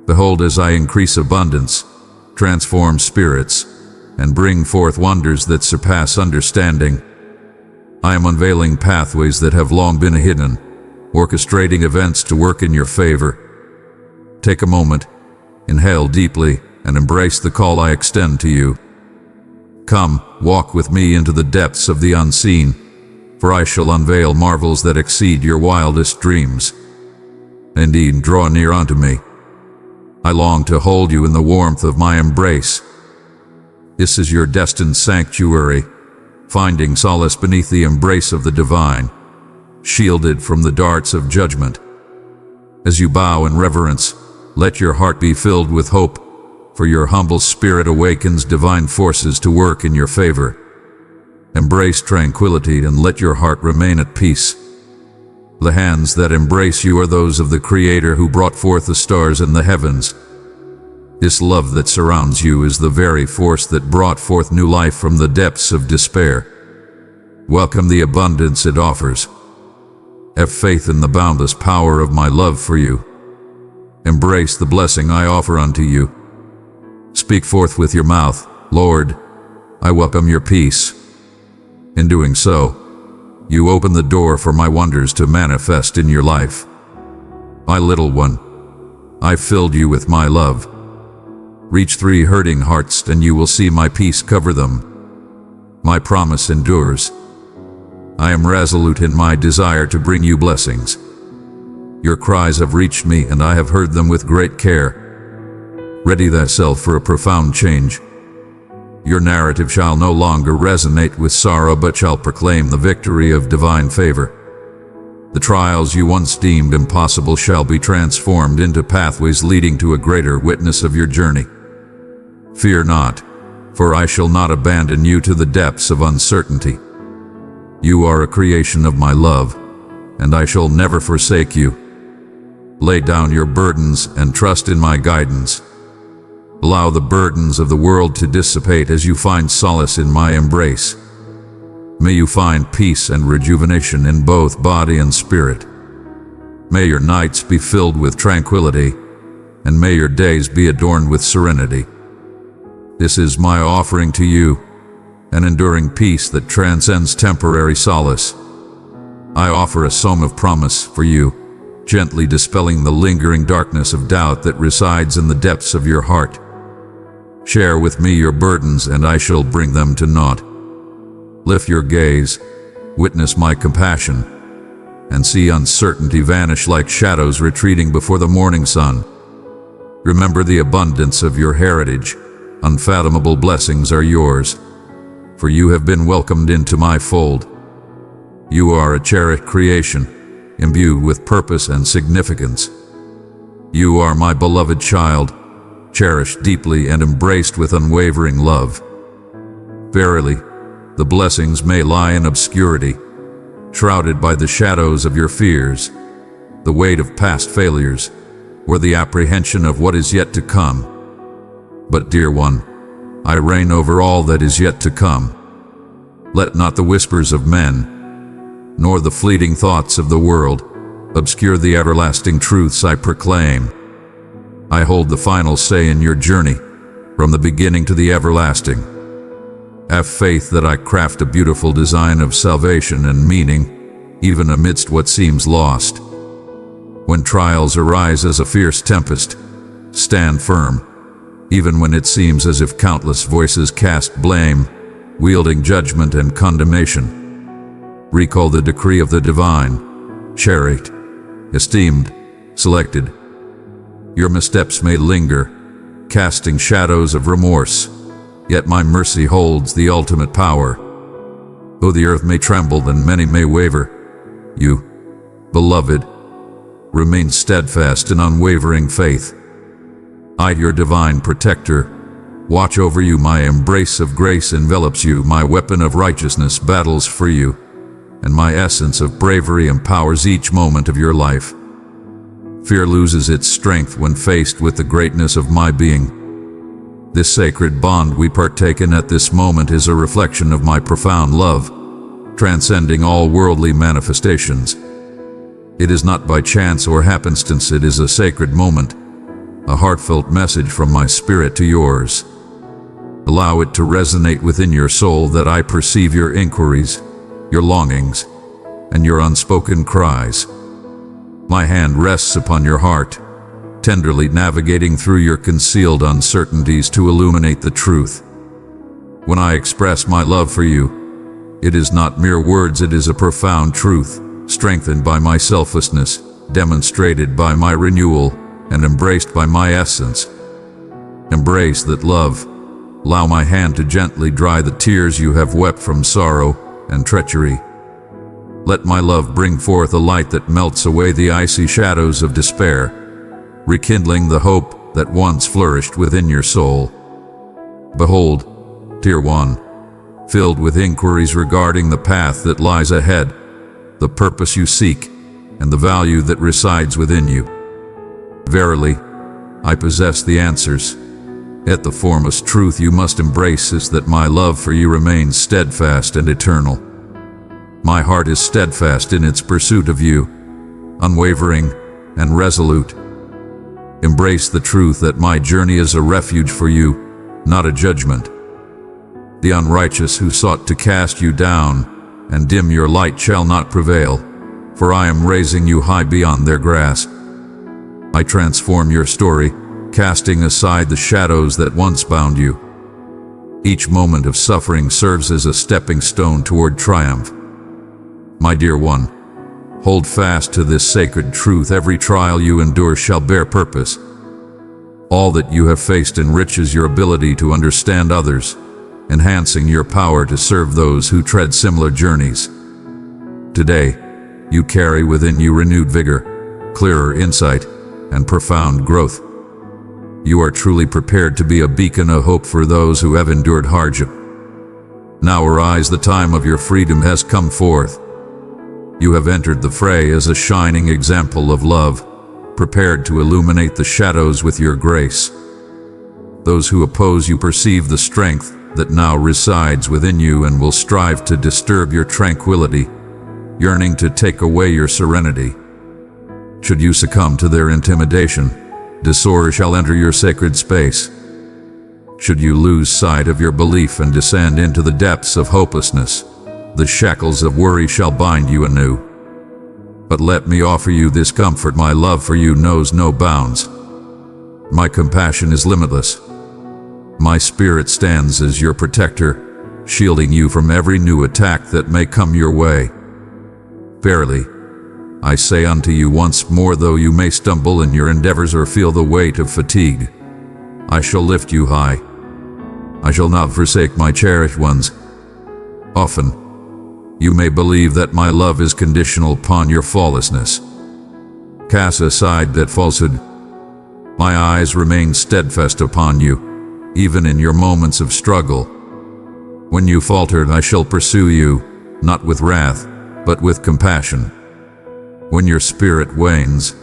Behold, as I increase abundance, transform spirits, and bring forth wonders that surpass understanding, I am unveiling pathways that have long been hidden, orchestrating events to work in your favor. Take a moment, inhale deeply, and embrace the call I extend to you. Come, walk with me into the depths of the unseen, for I shall unveil marvels that exceed your wildest dreams. Indeed, draw near unto me. I long to hold you in the warmth of my embrace. This is your destined sanctuary, finding solace beneath the embrace of the divine, shielded from the darts of judgment. As you bow in reverence, let your heart be filled with hope, for your humble spirit awakens divine forces to work in your favor. Embrace tranquility and let your heart remain at peace. The hands that embrace you are those of the Creator who brought forth the stars and the heavens. This love that surrounds you is the very force that brought forth new life from the depths of despair. Welcome the abundance it offers. Have faith in the boundless power of my love for you. Embrace the blessing I offer unto you. Speak forth with your mouth, Lord, I welcome your peace. In doing so, you open the door for my wonders to manifest in your life. My little one, I filled you with my love. Reach 3 hurting hearts and you will see my peace cover them. My promise endures. I am resolute in my desire to bring you blessings. Your cries have reached me and I have heard them with great care. Ready thyself for a profound change. Your narrative shall no longer resonate with sorrow but shall proclaim the victory of divine favor. The trials you once deemed impossible shall be transformed into pathways leading to a greater witness of your journey. Fear not, for I shall not abandon you to the depths of uncertainty. You are a creation of my love, and I shall never forsake you. Lay down your burdens and trust in my guidance. Allow the burdens of the world to dissipate as you find solace in my embrace. May you find peace and rejuvenation in both body and spirit. May your nights be filled with tranquility, and may your days be adorned with serenity. This is my offering to you, an enduring peace that transcends temporary solace. I offer a psalm of promise for you, gently dispelling the lingering darkness of doubt that resides in the depths of your heart. Share with me your burdens and I shall bring them to naught. Lift your gaze, witness my compassion, and see uncertainty vanish like shadows retreating before the morning sun. Remember the abundance of your heritage. Unfathomable blessings are yours, for you have been welcomed into my fold. You are a cherished creation, imbued with purpose and significance. You are my beloved child, cherished deeply and embraced with unwavering love. Verily, the blessings may lie in obscurity, shrouded by the shadows of your fears, the weight of past failures, or the apprehension of what is yet to come. But, dear one, I reign over all that is yet to come. Let not the whispers of men, nor the fleeting thoughts of the world, obscure the everlasting truths I proclaim. I hold the final say in your journey, from the beginning to the everlasting. Have faith that I craft a beautiful design of salvation and meaning, even amidst what seems lost. When trials arise as a fierce tempest, stand firm, even when it seems as if countless voices cast blame, wielding judgment and condemnation. Recall the decree of the divine, cherished, esteemed, selected. Your missteps may linger, casting shadows of remorse, yet my mercy holds the ultimate power. Though the earth may tremble and many may waver, you, beloved, remain steadfast in unwavering faith. I, your divine protector, watch over you. My embrace of grace envelops you. My weapon of righteousness battles for you, and my essence of bravery empowers each moment of your life. Fear loses its strength when faced with the greatness of my being. This sacred bond we partake in at this moment is a reflection of my profound love, transcending all worldly manifestations. It is not by chance or happenstance, it is a sacred moment, a heartfelt message from my spirit to yours. Allow it to resonate within your soul that I perceive your inquiries, your longings, and your unspoken cries. My hand rests upon your heart, tenderly navigating through your concealed uncertainties to illuminate the truth. When I express my love for you, it is not mere words, it is a profound truth, strengthened by my selflessness, demonstrated by my renewal, and embraced by my essence. Embrace that love. Allow my hand to gently dry the tears you have wept from sorrow and treachery. Let my love bring forth a light that melts away the icy shadows of despair, rekindling the hope that once flourished within your soul. Behold, dear one, filled with inquiries regarding the path that lies ahead, the purpose you seek, and the value that resides within you. Verily, I possess the answers. Yet the foremost truth you must embrace is that my love for you remains steadfast and eternal. My heart is steadfast in its pursuit of you, unwavering and resolute. Embrace the truth that my journey is a refuge for you, not a judgment. The unrighteous who sought to cast you down and dim your light shall not prevail, for I am raising you high beyond their grasp. I transform your story, casting aside the shadows that once bound you. Each moment of suffering serves as a stepping stone toward triumph. My dear one, hold fast to this sacred truth. Every trial you endure shall bear purpose. All that you have faced enriches your ability to understand others, enhancing your power to serve those who tread similar journeys. Today, you carry within you renewed vigor, clearer insight, and profound growth. You are truly prepared to be a beacon of hope for those who have endured hardship. Now arise, the time of your freedom has come forth. You have entered the fray as a shining example of love, prepared to illuminate the shadows with your grace. Those who oppose you perceive the strength that now resides within you and will strive to disturb your tranquility, yearning to take away your serenity. Should you succumb to their intimidation, disorder shall enter your sacred space. Should you lose sight of your belief and descend into the depths of hopelessness, the shackles of worry shall bind you anew. But let me offer you this comfort: my love for you knows no bounds. My compassion is limitless. My spirit stands as your protector, shielding you from every new attack that may come your way. Verily, I say unto you once more, though you may stumble in your endeavors or feel the weight of fatigue, I shall lift you high. I shall not forsake my cherished ones. Often, you may believe that my love is conditional upon your faultlessness. Cast aside that falsehood. My eyes remain steadfast upon you, even in your moments of struggle. When you faltered, I shall pursue you, not with wrath, but with compassion. When your spirit wanes,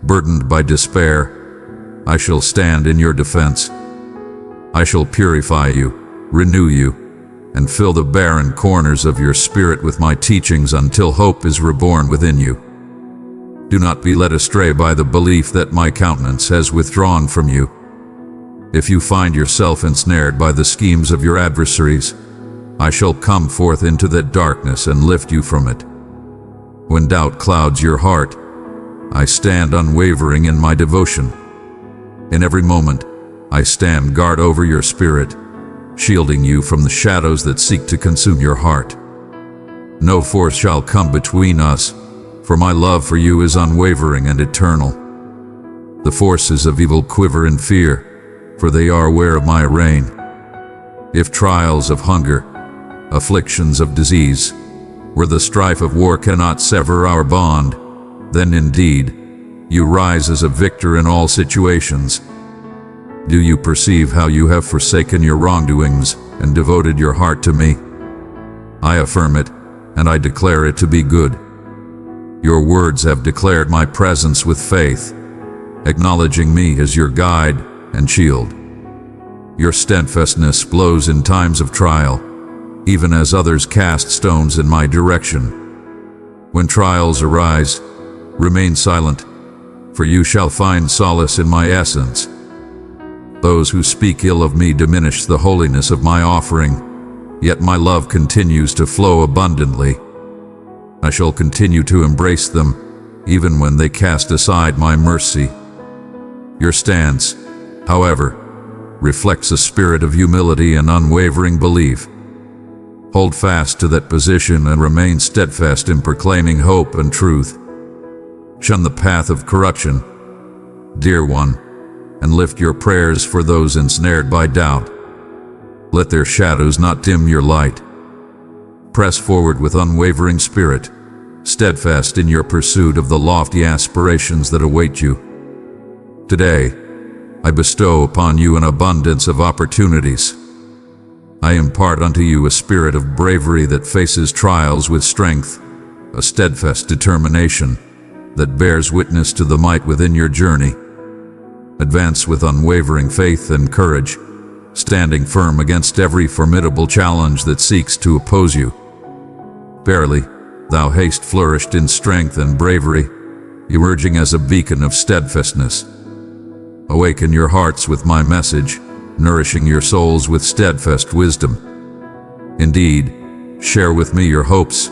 burdened by despair, I shall stand in your defense. I shall purify you, renew you, and fill the barren corners of your spirit with my teachings until hope is reborn within you. Do not be led astray by the belief that my countenance has withdrawn from you. If you find yourself ensnared by the schemes of your adversaries, I shall come forth into that darkness and lift you from it. When doubt clouds your heart, I stand unwavering in my devotion. In every moment, I stand guard over your spirit, shielding you from the shadows that seek to consume your heart. No force shall come between us, for my love for you is unwavering and eternal. The forces of evil quiver in fear, for they are aware of my reign. If trials of hunger, afflictions of disease, where the strife of war cannot sever our bond, then indeed, you rise as a victor in all situations. Do you perceive how you have forsaken your wrongdoings and devoted your heart to me? I affirm it, and I declare it to be good. Your words have declared my presence with faith, acknowledging me as your guide and shield. Your steadfastness blows in times of trial, even as others cast stones in my direction. When trials arise, remain silent, for you shall find solace in my essence. Those who speak ill of me diminish the holiness of my offering, yet my love continues to flow abundantly. I shall continue to embrace them, even when they cast aside my mercy. Your stance, however, reflects a spirit of humility and unwavering belief. Hold fast to that position and remain steadfast in proclaiming hope and truth. Shun the path of corruption, dear one, and lift your prayers for those ensnared by doubt. Let their shadows not dim your light. Press forward with unwavering spirit, steadfast in your pursuit of the lofty aspirations that await you. Today, I bestow upon you an abundance of opportunities. I impart unto you a spirit of bravery that faces trials with strength, a steadfast determination that bears witness to the might within your journey. Advance with unwavering faith and courage, standing firm against every formidable challenge that seeks to oppose you. Barely, thou hast flourished in strength and bravery, emerging as a beacon of steadfastness. Awaken your hearts with my message, nourishing your souls with steadfast wisdom. Indeed, share with me your hopes,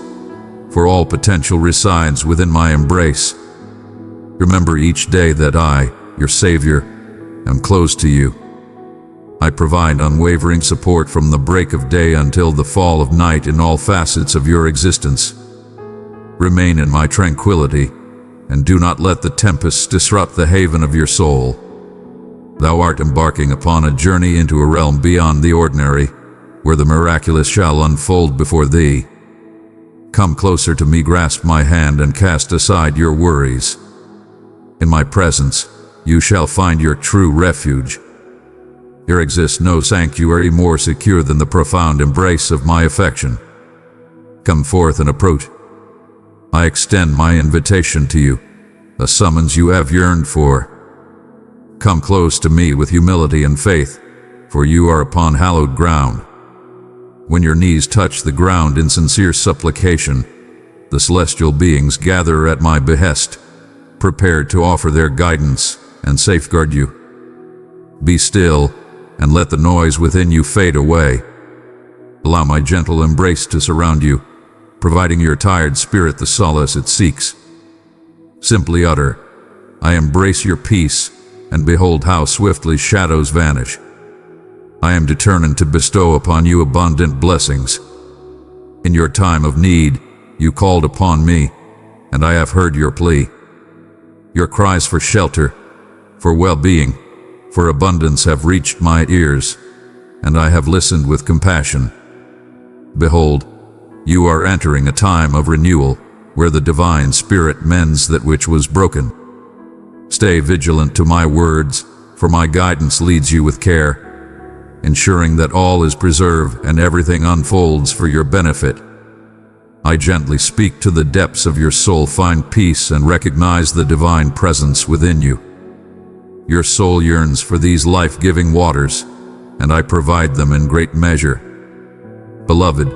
for all potential resides within my embrace. Remember each day that I, your Savior, am close to you. I provide unwavering support from the break of day until the fall of night in all facets of your existence. Remain in my tranquility, and do not let the tempests disrupt the haven of your soul. Thou art embarking upon a journey into a realm beyond the ordinary, where the miraculous shall unfold before thee. Come closer to me, grasp my hand, and cast aside your worries. In my presence, you shall find your true refuge. There exists no sanctuary more secure than the profound embrace of my affection. Come forth and approach. I extend my invitation to you, a summons you have yearned for. Come close to me with humility and faith, for you are upon hallowed ground. When your knees touch the ground in sincere supplication, the celestial beings gather at my behest, prepared to offer their guidance and safeguard you. Be still, and let the noise within you fade away. Allow my gentle embrace to surround you, providing your tired spirit the solace it seeks. Simply utter, I embrace your peace, and behold how swiftly shadows vanish. I am determined to bestow upon you abundant blessings. In your time of need, you called upon me, and I have heard your plea. Your cries for shelter, for well-being, for abundance have reached my ears, and I have listened with compassion. Behold, you are entering a time of renewal, where the divine spirit mends that which was broken. Stay vigilant to my words, for my guidance leads you with care, ensuring that all is preserved and everything unfolds for your benefit. I gently speak to the depths of your soul, find peace and recognize the divine presence within you. Your soul yearns for these life-giving waters, and I provide them in great measure. Beloved,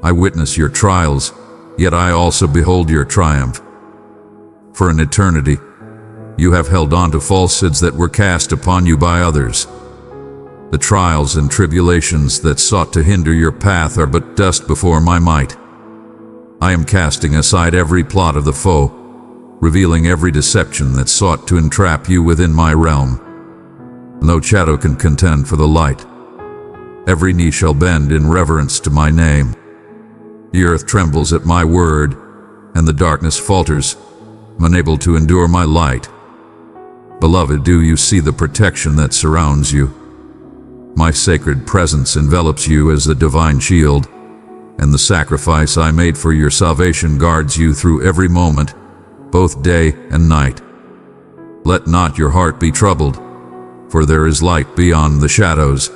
I witness your trials, yet I also behold your triumph. For an eternity, you have held on to falsehoods that were cast upon you by others. The trials and tribulations that sought to hinder your path are but dust before my might. I am casting aside every plot of the foe, revealing every deception that sought to entrap you within my realm. No shadow can contend for the light. Every knee shall bend in reverence to my name. The earth trembles at my word, and the darkness falters, unable to endure my light. Beloved, do you see the protection that surrounds you? My sacred presence envelops you as a divine shield, and the sacrifice I made for your salvation guards you through every moment, both day and night. Let not your heart be troubled, for there is light beyond the shadows.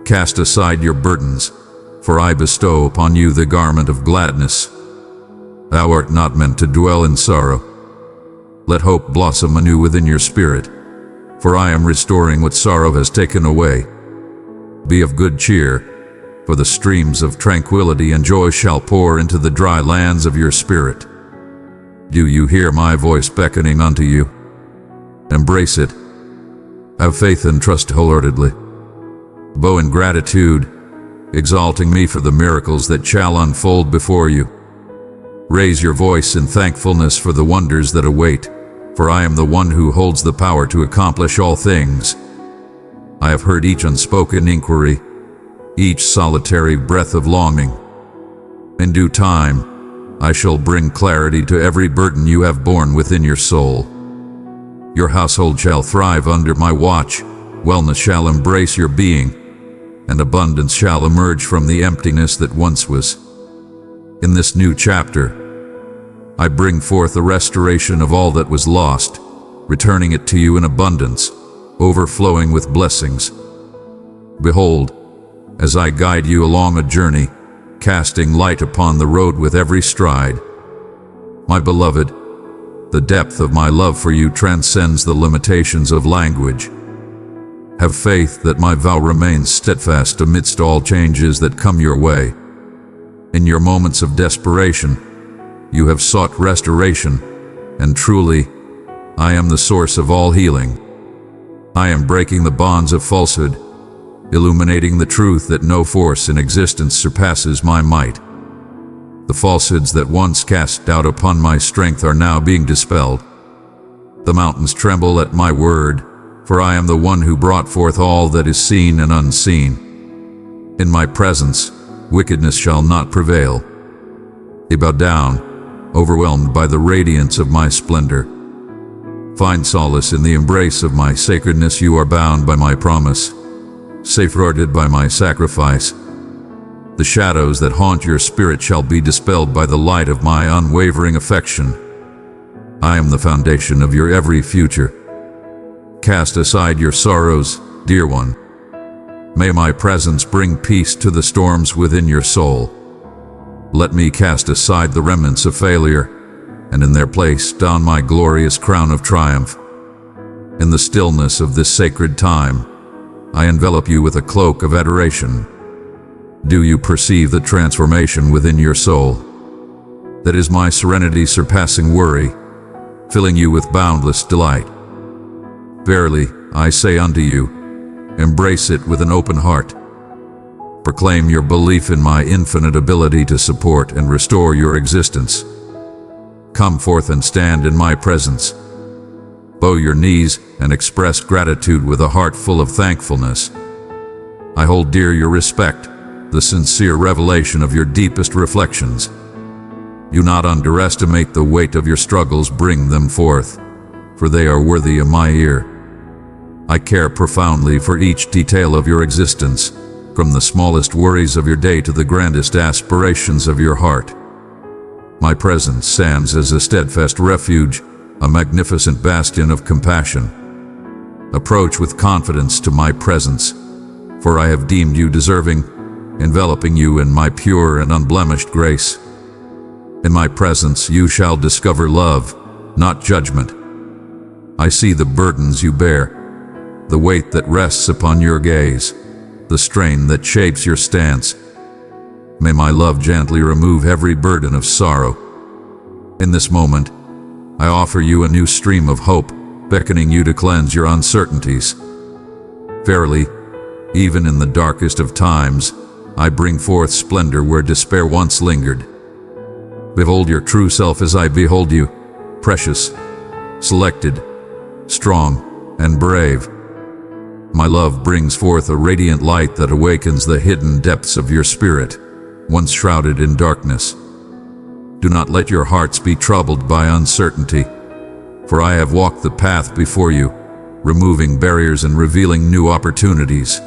Cast aside your burdens, for I bestow upon you the garment of gladness. Thou art not meant to dwell in sorrow. Let hope blossom anew within your spirit, for I am restoring what sorrow has taken away. Be of good cheer, for the streams of tranquility and joy shall pour into the dry lands of your spirit. Do you hear my voice beckoning unto you? Embrace it. Have faith and trust wholeheartedly. Bow in gratitude, exalting me for the miracles that shall unfold before you. Raise your voice in thankfulness for the wonders that await, for I am the one who holds the power to accomplish all things. I have heard each unspoken inquiry, each solitary breath of longing. In due time, I shall bring clarity to every burden you have borne within your soul. Your household shall thrive under my watch, wellness shall embrace your being, and abundance shall emerge from the emptiness that once was. In this new chapter, I bring forth a restoration of all that was lost, returning it to you in abundance, overflowing with blessings. Behold, as I guide you along a journey, casting light upon the road with every stride. My beloved, the depth of my love for you transcends the limitations of language. Have faith that my vow remains steadfast amidst all changes that come your way. In your moments of desperation, you have sought restoration, and truly, I am the source of all healing. I am breaking the bonds of falsehood, illuminating the truth that no force in existence surpasses my might. The falsehoods that once cast doubt upon my strength are now being dispelled. The mountains tremble at my word, for I am the one who brought forth all that is seen and unseen. In my presence, wickedness shall not prevail. They bow down, overwhelmed by the radiance of my splendor. Find solace in the embrace of my sacredness. You are bound by my promise, safeguarded by my sacrifice. The shadows that haunt your spirit shall be dispelled by the light of my unwavering affection. I am the foundation of your every future. Cast aside your sorrows, dear one. May my presence bring peace to the storms within your soul. Let me cast aside the remnants of failure, and in their place don my glorious crown of triumph. In the stillness of this sacred time, I envelop you with a cloak of adoration. Do you perceive the transformation within your soul? That is my serenity surpassing worry, filling you with boundless delight. Verily, I say unto you, embrace it with an open heart. Proclaim your belief in my infinite ability to support and restore your existence. Come forth and stand in my presence. Bow your knees and express gratitude with a heart full of thankfulness. I hold dear your respect, the sincere revelation of your deepest reflections. Do not underestimate the weight of your struggles, bring them forth, for they are worthy of my ear. I care profoundly for each detail of your existence, from the smallest worries of your day to the grandest aspirations of your heart. My presence stands as a steadfast refuge, a magnificent bastion of compassion. Approach with confidence to my presence, for I have deemed you deserving, enveloping you in my pure and unblemished grace. In my presence you shall discover love, not judgment. I see the burdens you bear, the weight that rests upon your gaze, the strain that shapes your stance. May my love gently remove every burden of sorrow. In this moment, I offer you a new stream of hope, beckoning you to cleanse your uncertainties. Verily, even in the darkest of times, I bring forth splendor where despair once lingered. Behold your true self as I behold you, precious, selected, strong, and brave. My love brings forth a radiant light that awakens the hidden depths of your spirit, once shrouded in darkness. Do not let your hearts be troubled by uncertainty, for I have walked the path before you, removing barriers and revealing new opportunities.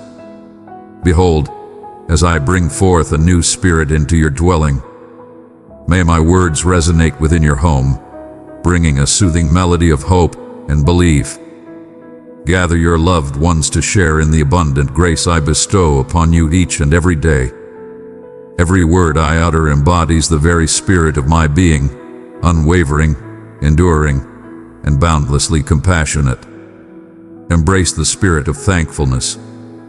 Behold, as I bring forth a new spirit into your dwelling, may my words resonate within your home, bringing a soothing melody of hope and belief. Gather your loved ones to share in the abundant grace I bestow upon you each and every day. Every word I utter embodies the very spirit of my being, unwavering, enduring, and boundlessly compassionate. Embrace the spirit of thankfulness,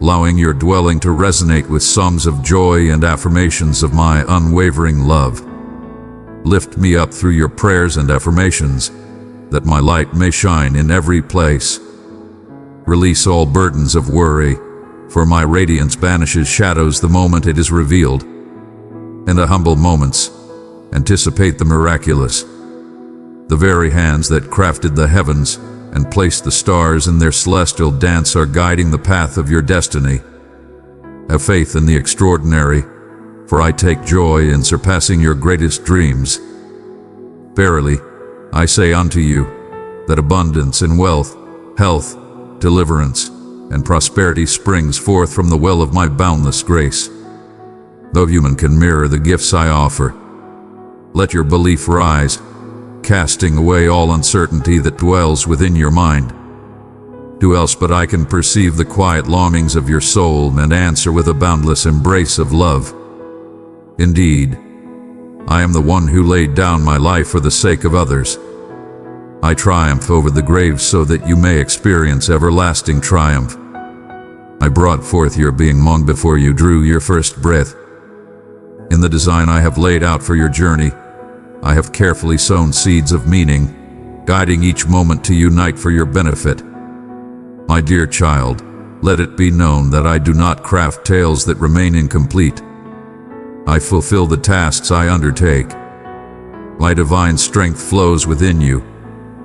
allowing your dwelling to resonate with songs of joy and affirmations of my unwavering love. Lift me up through your prayers and affirmations, that my light may shine in every place. Release all burdens of worry, for my radiance banishes shadows the moment it is revealed. In the humble moments, anticipate the miraculous. The very hands that crafted the heavens and placed the stars in their celestial dance are guiding the path of your destiny. Have faith in the extraordinary, for I take joy in surpassing your greatest dreams. Verily, I say unto you, that abundance in wealth, health, deliverance, and prosperity springs forth from the well of my boundless grace. Though human can mirror the gifts I offer, let your belief rise, casting away all uncertainty that dwells within your mind. Who else but I can perceive the quiet longings of your soul and answer with a boundless embrace of love? Indeed, I am the one who laid down my life for the sake of others. I triumph over the grave so that you may experience everlasting triumph. I brought forth your being long before you drew your first breath. In the design I have laid out for your journey, I have carefully sown seeds of meaning, guiding each moment to unite for your benefit. My dear child, let it be known that I do not craft tales that remain incomplete. I fulfill the tasks I undertake. My divine strength flows within you,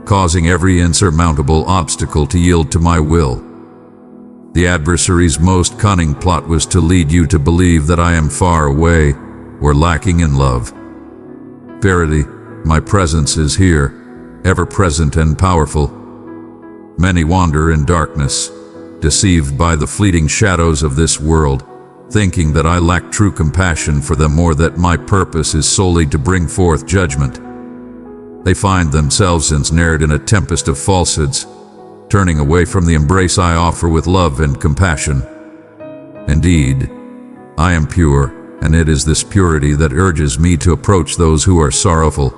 causing every insurmountable obstacle to yield to my will. The adversary's most cunning plot was to lead you to believe that I am far away or lacking in love. Verily, my presence is here, ever present and powerful. Many wander in darkness, deceived by the fleeting shadows of this world, thinking that I lack true compassion for them or that my purpose is solely to bring forth judgment. They find themselves ensnared in a tempest of falsehoods, turning away from the embrace I offer with love and compassion. Indeed, I am pure, and it is this purity that urges me to approach those who are sorrowful,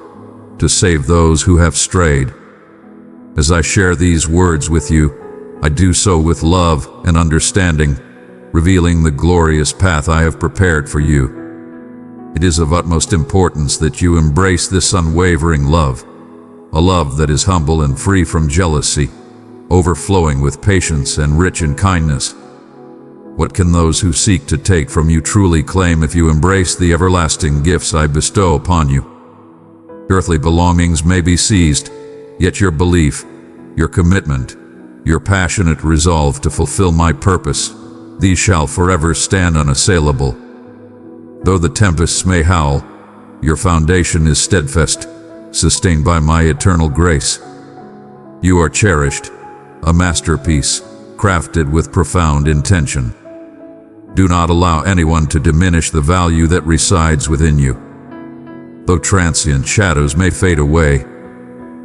to save those who have strayed. As I share these words with you, I do so with love and understanding, revealing the glorious path I have prepared for you. It is of utmost importance that you embrace this unwavering love, a love that is humble and free from jealousy, overflowing with patience and rich in kindness. What can those who seek to take from you truly claim if you embrace the everlasting gifts I bestow upon you? Earthly belongings may be seized, yet your belief, your commitment, your passionate resolve to fulfill my purpose, these shall forever stand unassailable. Though the tempests may howl, Your foundation is steadfast, sustained by my eternal grace. You are cherished, a masterpiece, crafted with profound intention. Do not allow anyone to diminish the value that resides within you. Though transient shadows may fade away,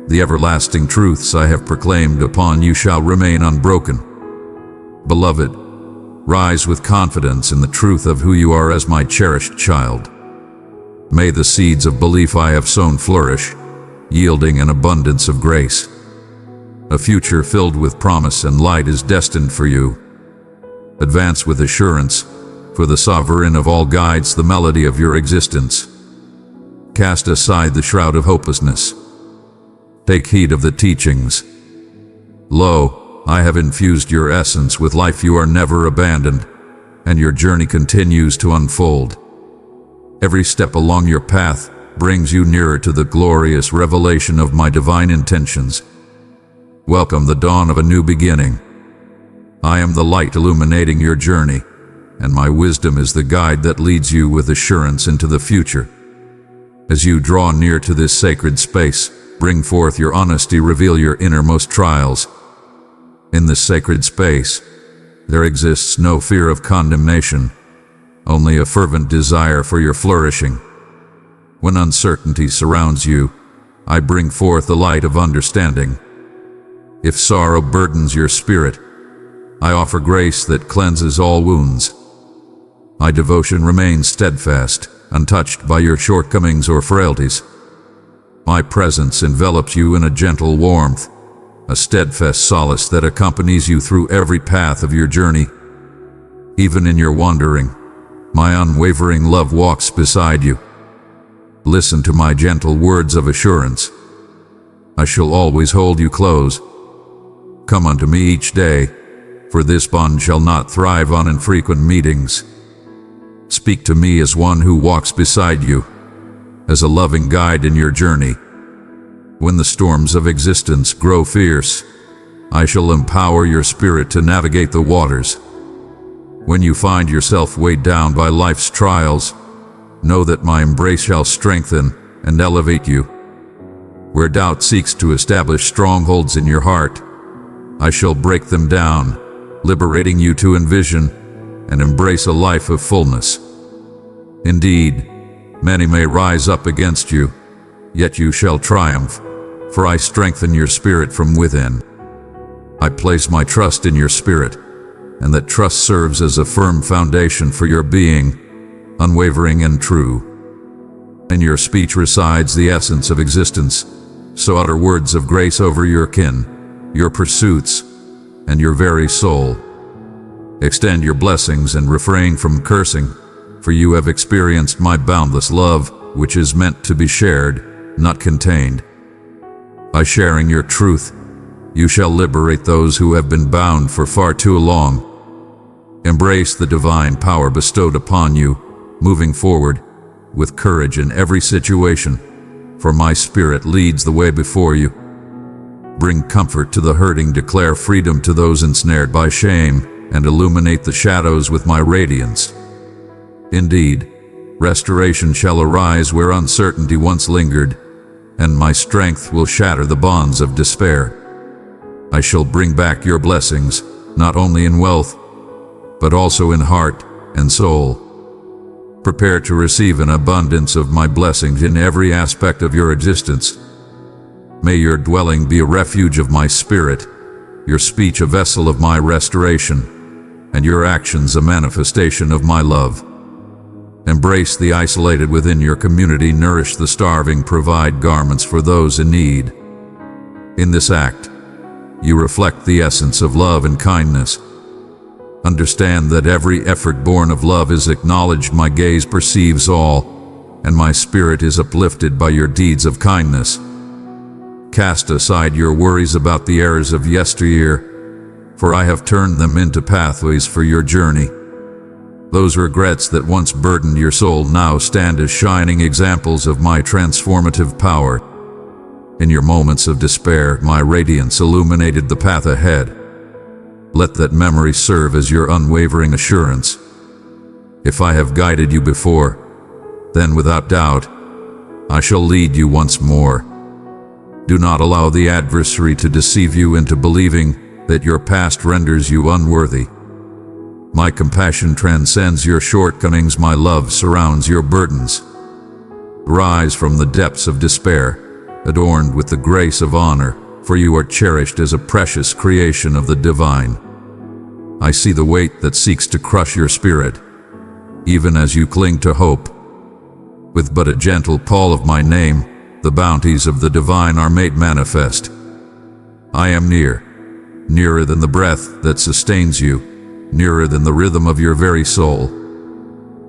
the everlasting truths I have proclaimed upon you shall remain unbroken. Beloved, rise with confidence in the truth of who you are as my cherished child. May the seeds of belief I have sown flourish, yielding an abundance of grace. A future filled with promise and light is destined for you. Advance with assurance, for the Sovereign of all guides the melody of your existence. Cast aside the shroud of hopelessness. Take heed of the teachings. Lo, I have infused your essence with life. You are never abandoned, and your journey continues to unfold. Every step along your path brings you nearer to the glorious revelation of my divine intentions. Welcome the dawn of a new beginning. I am the light illuminating your journey, and my wisdom is the guide that leads you with assurance into the future. As you draw near to this sacred space, bring forth your honesty, reveal your innermost trials. In this sacred space, there exists no fear of condemnation, only a fervent desire for your flourishing. When uncertainty surrounds you, I bring forth the light of understanding. If sorrow burdens your spirit, I offer grace that cleanses all wounds. My devotion remains steadfast, untouched by your shortcomings or frailties. My presence envelops you in a gentle warmth, a steadfast solace that accompanies you through every path of your journey. Even in your wandering, my unwavering love walks beside you. Listen to my gentle words of assurance. I shall always hold you close. Come unto me each day, for this bond shall not thrive on infrequent meetings. Speak to me as one who walks beside you, as a loving guide in your journey. When the storms of existence grow fierce, I shall empower your spirit to navigate the waters. When you find yourself weighed down by life's trials, know that my embrace shall strengthen and elevate you. Where doubt seeks to establish strongholds in your heart, I shall break them down, liberating you to envision and embrace a life of fullness. Indeed, many may rise up against you, yet you shall triumph, for I strengthen your spirit from within. I place my trust in your spirit, and that trust serves as a firm foundation for your being, unwavering and true. In your speech resides the essence of existence, so utter words of grace over your kin, your pursuits, and your very soul. Extend your blessings and refrain from cursing, for you have experienced my boundless love, which is meant to be shared, not contained. By sharing your truth, you shall liberate those who have been bound for far too long. Embrace the divine power bestowed upon you, moving forward with courage in every situation, for my spirit leads the way before you. Bring comfort to the hurting, declare freedom to those ensnared by shame, and illuminate the shadows with my radiance. Indeed, restoration shall arise where uncertainty once lingered, and my strength will shatter the bonds of despair. I shall bring back your blessings, not only in wealth, but also in heart and soul. Prepare to receive an abundance of my blessings in every aspect of your existence. May your dwelling be a refuge of my spirit, your speech a vessel of my restoration, and your actions a manifestation of my love. Embrace the isolated within your community, nourish the starving, provide garments for those in need. In this act, you reflect the essence of love and kindness. Understand that every effort born of love is acknowledged. My gaze perceives all, and my spirit is uplifted by your deeds of kindness. Cast aside your worries about the errors of yesteryear, for I have turned them into pathways for your journey. Those regrets that once burdened your soul now stand as shining examples of my transformative power. In your moments of despair, my radiance illuminated the path ahead. Let that memory serve as your unwavering assurance. If I have guided you before, then without doubt, I shall lead you once more. Do not allow the adversary to deceive you into believing that your past renders you unworthy. My compassion transcends your shortcomings. My love surrounds your burdens. Rise from the depths of despair, adorned with the grace of honor, for you are cherished as a precious creation of the divine. I see the weight that seeks to crush your spirit, even as you cling to hope. With but a gentle call of my name, the bounties of the divine are made manifest. I am near, nearer than the breath that sustains you, nearer than the rhythm of your very soul.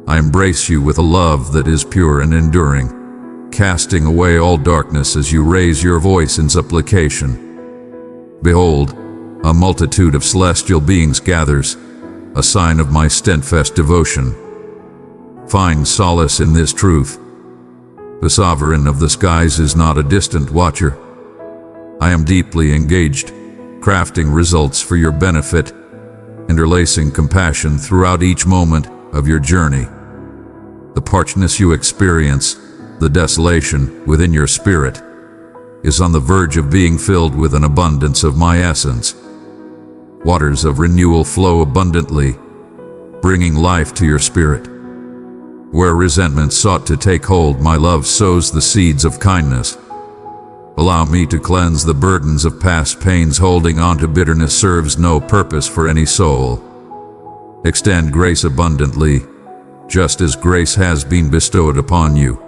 I embrace you with a love that is pure and enduring, casting away all darkness as you raise your voice in supplication. Behold, a multitude of celestial beings gathers, a sign of my steadfast devotion. Find solace in this truth. The sovereign of the skies is not a distant watcher. I am deeply engaged, crafting results for your benefit, interlacing compassion throughout each moment of your journey. The parchness you experience, the desolation within your spirit, is on the verge of being filled with an abundance of my essence. Waters of renewal flow abundantly, bringing life to your spirit. Where resentment sought to take hold, my love sows the seeds of kindness. Allow me to cleanse the burdens of past pains. Holding on to bitterness serves no purpose for any soul. Extend grace abundantly, just as grace has been bestowed upon you.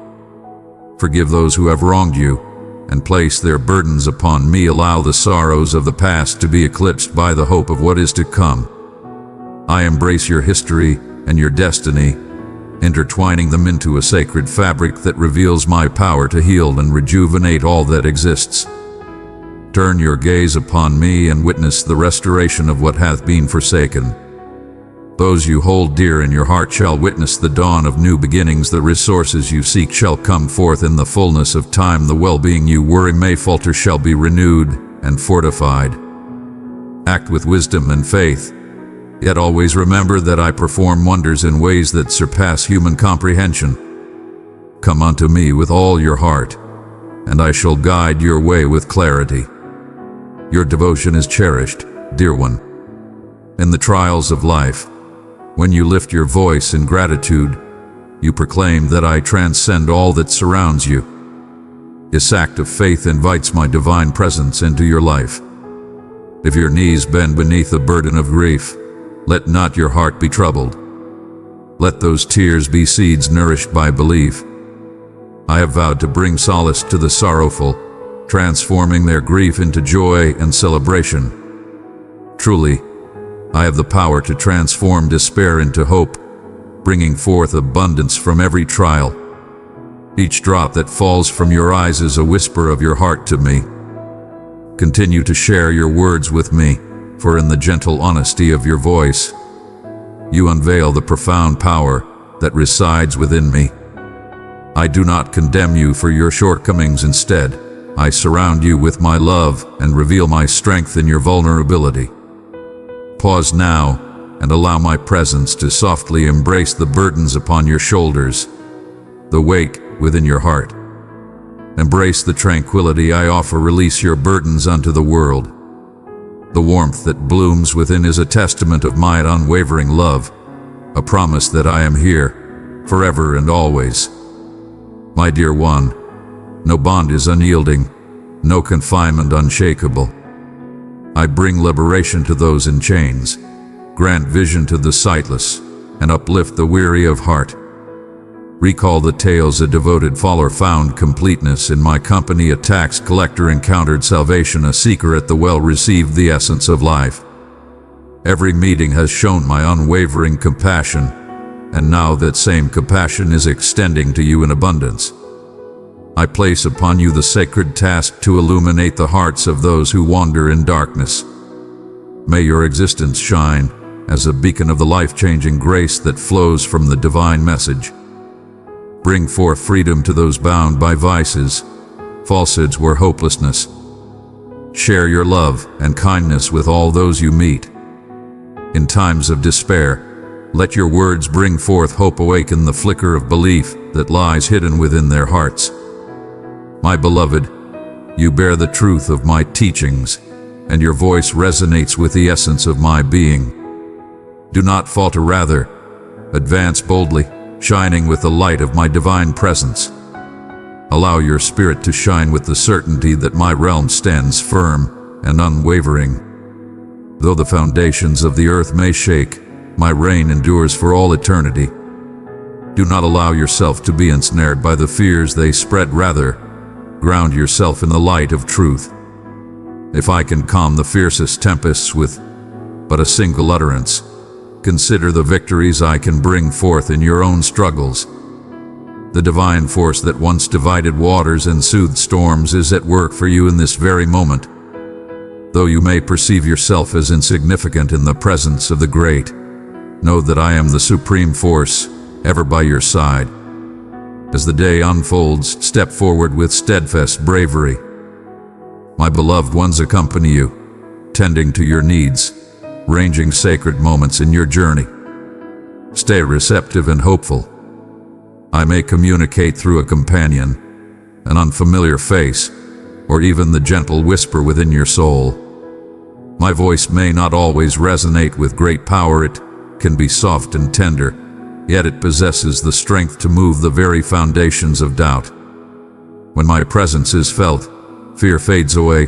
Forgive those who have wronged you, and place their burdens upon me. Allow the sorrows of the past to be eclipsed by the hope of what is to come. I embrace your history and your destiny, intertwining them into a sacred fabric that reveals my power to heal and rejuvenate all that exists. Turn your gaze upon me and witness the restoration of what hath been forsaken. Those you hold dear in your heart shall witness the dawn of new beginnings. The resources you seek shall come forth in the fullness of time. The well-being you worry may falter shall be renewed and fortified. Act with wisdom and faith, yet always remember that I perform wonders in ways that surpass human comprehension. Come unto me with all your heart, and I shall guide your way with clarity. Your devotion is cherished, dear one. In the trials of life, when you lift your voice in gratitude, you proclaim that I transcend all that surrounds you. This act of faith invites my divine presence into your life. If your knees bend beneath the burden of grief, let not your heart be troubled. Let those tears be seeds nourished by belief. I have vowed to bring solace to the sorrowful, transforming their grief into joy and celebration. Truly, I have the power to transform despair into hope, bringing forth abundance from every trial. Each drop that falls from your eyes is a whisper of your heart to me. Continue to share your words with me, for in the gentle honesty of your voice, you unveil the profound power that resides within me. I do not condemn you for your shortcomings. Instead, I surround you with my love and reveal my strength in your vulnerability. Pause now and allow my presence to softly embrace the burdens upon your shoulders, the weight within your heart. Embrace the tranquility I offer. Release your burdens unto the world. The warmth that blooms within is a testament of my unwavering love, a promise that I am here, forever and always. My dear one, no bond is unyielding, no confinement unshakable. I bring liberation to those in chains, grant vision to the sightless, and uplift the weary of heart. Recall the tales a devoted follower found completeness in my company. A tax collector encountered salvation. A seeker at the well received the essence of life. Every meeting has shown my unwavering compassion, and now that same compassion is extending to you in abundance. I place upon you the sacred task to illuminate the hearts of those who wander in darkness. May your existence shine as a beacon of the life-changing grace that flows from the divine message. Bring forth freedom to those bound by vices, falsehoods, or hopelessness. Share your love and kindness with all those you meet. In times of despair, let your words bring forth hope. Awaken the flicker of belief that lies hidden within their hearts. My beloved, you bear the truth of my teachings, and your voice resonates with the essence of my being. Do not falter, rather, advance boldly, shining with the light of my divine presence. Allow your spirit to shine with the certainty that my realm stands firm and unwavering. Though the foundations of the earth may shake, my reign endures for all eternity. Do not allow yourself to be ensnared by the fears they spread, rather, ground yourself in the light of truth. If I can calm the fiercest tempests with but a single utterance, consider the victories I can bring forth in your own struggles. The divine force that once divided waters and soothed storms is at work for you in this very moment. Though you may perceive yourself as insignificant in the presence of the great, know that I am the supreme force, ever by your side. As the day unfolds, step forward with steadfast bravery. My beloved ones accompany you, tending to your needs, arranging sacred moments in your journey. Stay receptive and hopeful. I may communicate through a companion, an unfamiliar face, or even the gentle whisper within your soul. My voice may not always resonate with great power. It can be soft and tender, yet it possesses the strength to move the very foundations of doubt. When my presence is felt, fear fades away.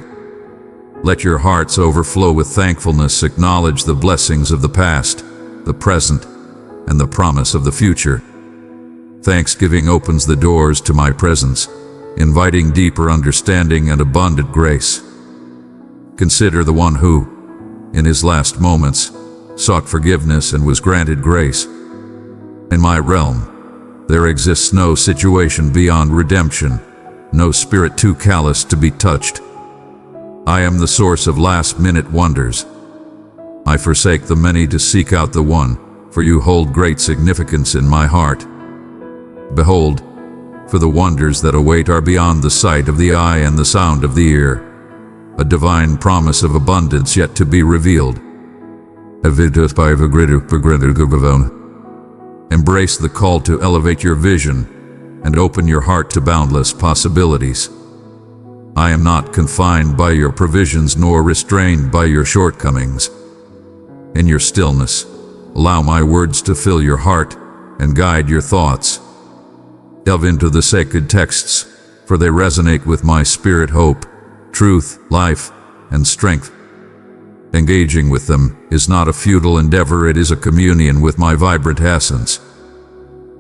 Let your hearts overflow with thankfulness. Acknowledge the blessings of the past, the present, and the promise of the future. Thanksgiving opens the doors to my presence, inviting deeper understanding and abundant grace. Consider the one who, in his last moments, sought forgiveness and was granted grace. In my realm, there exists no situation beyond redemption, no spirit too callous to be touched. I am the source of last-minute wonders. I forsake the many to seek out the one, for you hold great significance in my heart. Behold, for the wonders that await are beyond the sight of the eye and the sound of the ear, a divine promise of abundance yet to be revealed. Embrace the call to elevate your vision and open your heart to boundless possibilities. I am not confined by your provisions nor restrained by your shortcomings. In your stillness, allow my words to fill your heart and guide your thoughts. Delve into the sacred texts, for they resonate with my spirit. Hope, truth, life, and strength. Engaging with them is not a futile endeavor, it is a communion with my vibrant essence.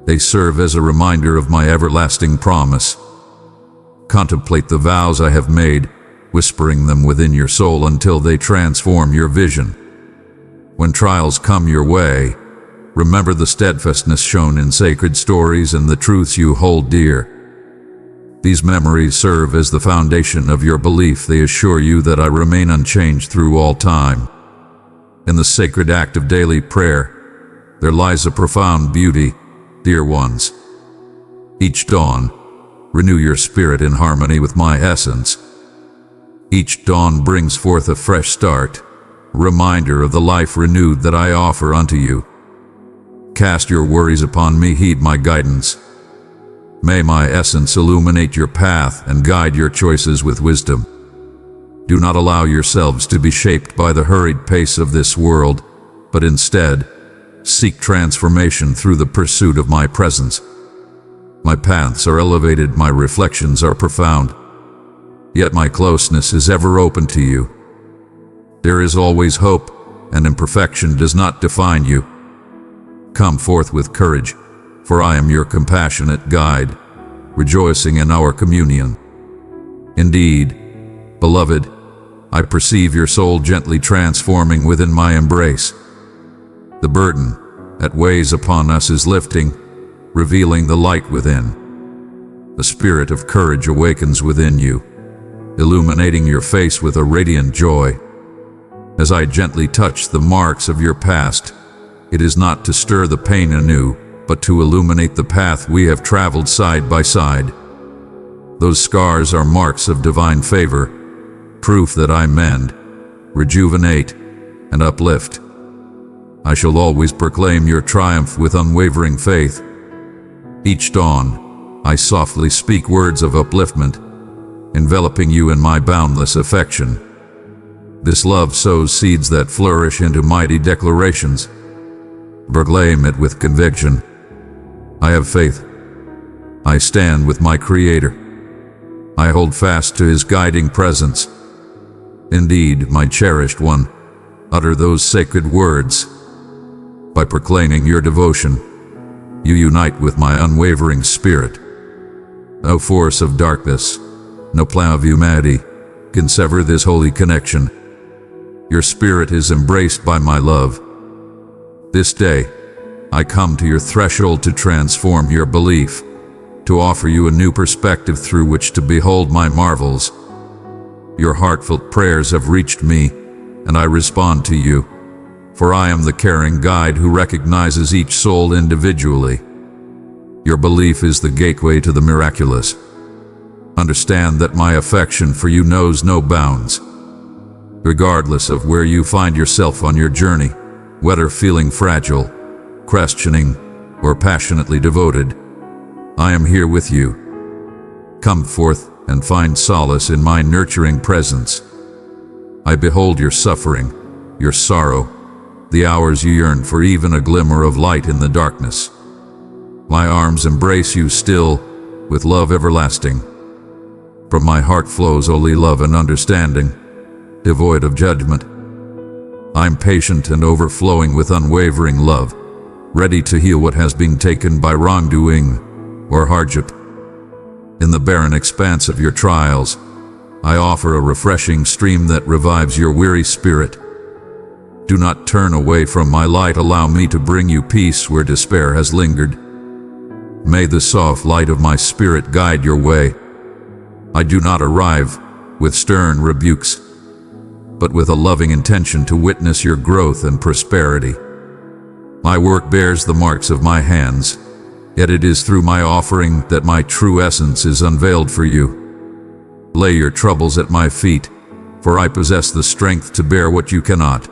They serve as a reminder of my everlasting promise. Contemplate the vows I have made, whispering them within your soul until they transform your vision. When trials come your way, remember the steadfastness shown in sacred stories and the truths you hold dear. These memories serve as the foundation of your belief. They assure you that I remain unchanged through all time. In the sacred act of daily prayer, there lies a profound beauty, dear ones. Each dawn, renew your spirit in harmony with my essence. Each dawn brings forth a fresh start, a reminder of the life renewed that I offer unto you. Cast your worries upon me, heed my guidance. May my essence illuminate your path and guide your choices with wisdom. Do not allow yourselves to be shaped by the hurried pace of this world, but instead, seek transformation through the pursuit of my presence. My paths are elevated, my reflections are profound, yet my closeness is ever open to you. There is always hope, and imperfection does not define you. Come forth with courage, for I am your compassionate guide, rejoicing in our communion. Indeed, beloved, I perceive your soul gently transforming within my embrace. The burden that weighs upon us is lifting, revealing the light within. The spirit of courage awakens within you, illuminating your face with a radiant joy. As I gently touch the marks of your past, it is not to stir the pain anew, but to illuminate the path we have traveled side by side. Those scars are marks of divine favor, proof that I mend, rejuvenate, and uplift. I shall always proclaim your triumph with unwavering faith. Each dawn, I softly speak words of upliftment, enveloping you in my boundless affection. This love sows seeds that flourish into mighty declarations. Proclaim it with conviction. I have faith. I stand with my Creator. I hold fast to His guiding presence. Indeed, my cherished one, utter those sacred words. By proclaiming your devotion, you unite with my unwavering spirit. No force of darkness, no plan of humanity can sever this holy connection. Your spirit is embraced by my love. This day, I come to your threshold to transform your belief, to offer you a new perspective through which to behold my marvels. Your heartfelt prayers have reached me, and I respond to you, for I am the caring guide who recognizes each soul individually. Your belief is the gateway to the miraculous. Understand that my affection for you knows no bounds. Regardless of where you find yourself on your journey, whether feeling fragile, questioning, or passionately devoted, I am here with you. Come forth and find solace in my nurturing presence. I behold your suffering, your sorrow, the hours you yearn for even a glimmer of light in the darkness. My arms embrace you still, with love everlasting. From my heart flows only love and understanding, devoid of judgment. I'm patient and overflowing with unwavering love, ready to heal what has been taken by wrongdoing or hardship. In the barren expanse of your trials, I offer a refreshing stream that revives your weary spirit. Do not turn away from my light. Allow me to bring you peace where despair has lingered. May the soft light of my spirit guide your way. I do not arrive with stern rebukes, but with a loving intention to witness your growth and prosperity. My work bears the marks of my hands, yet it is through my offering that my true essence is unveiled for you. Lay your troubles at my feet, for I possess the strength to bear what you cannot.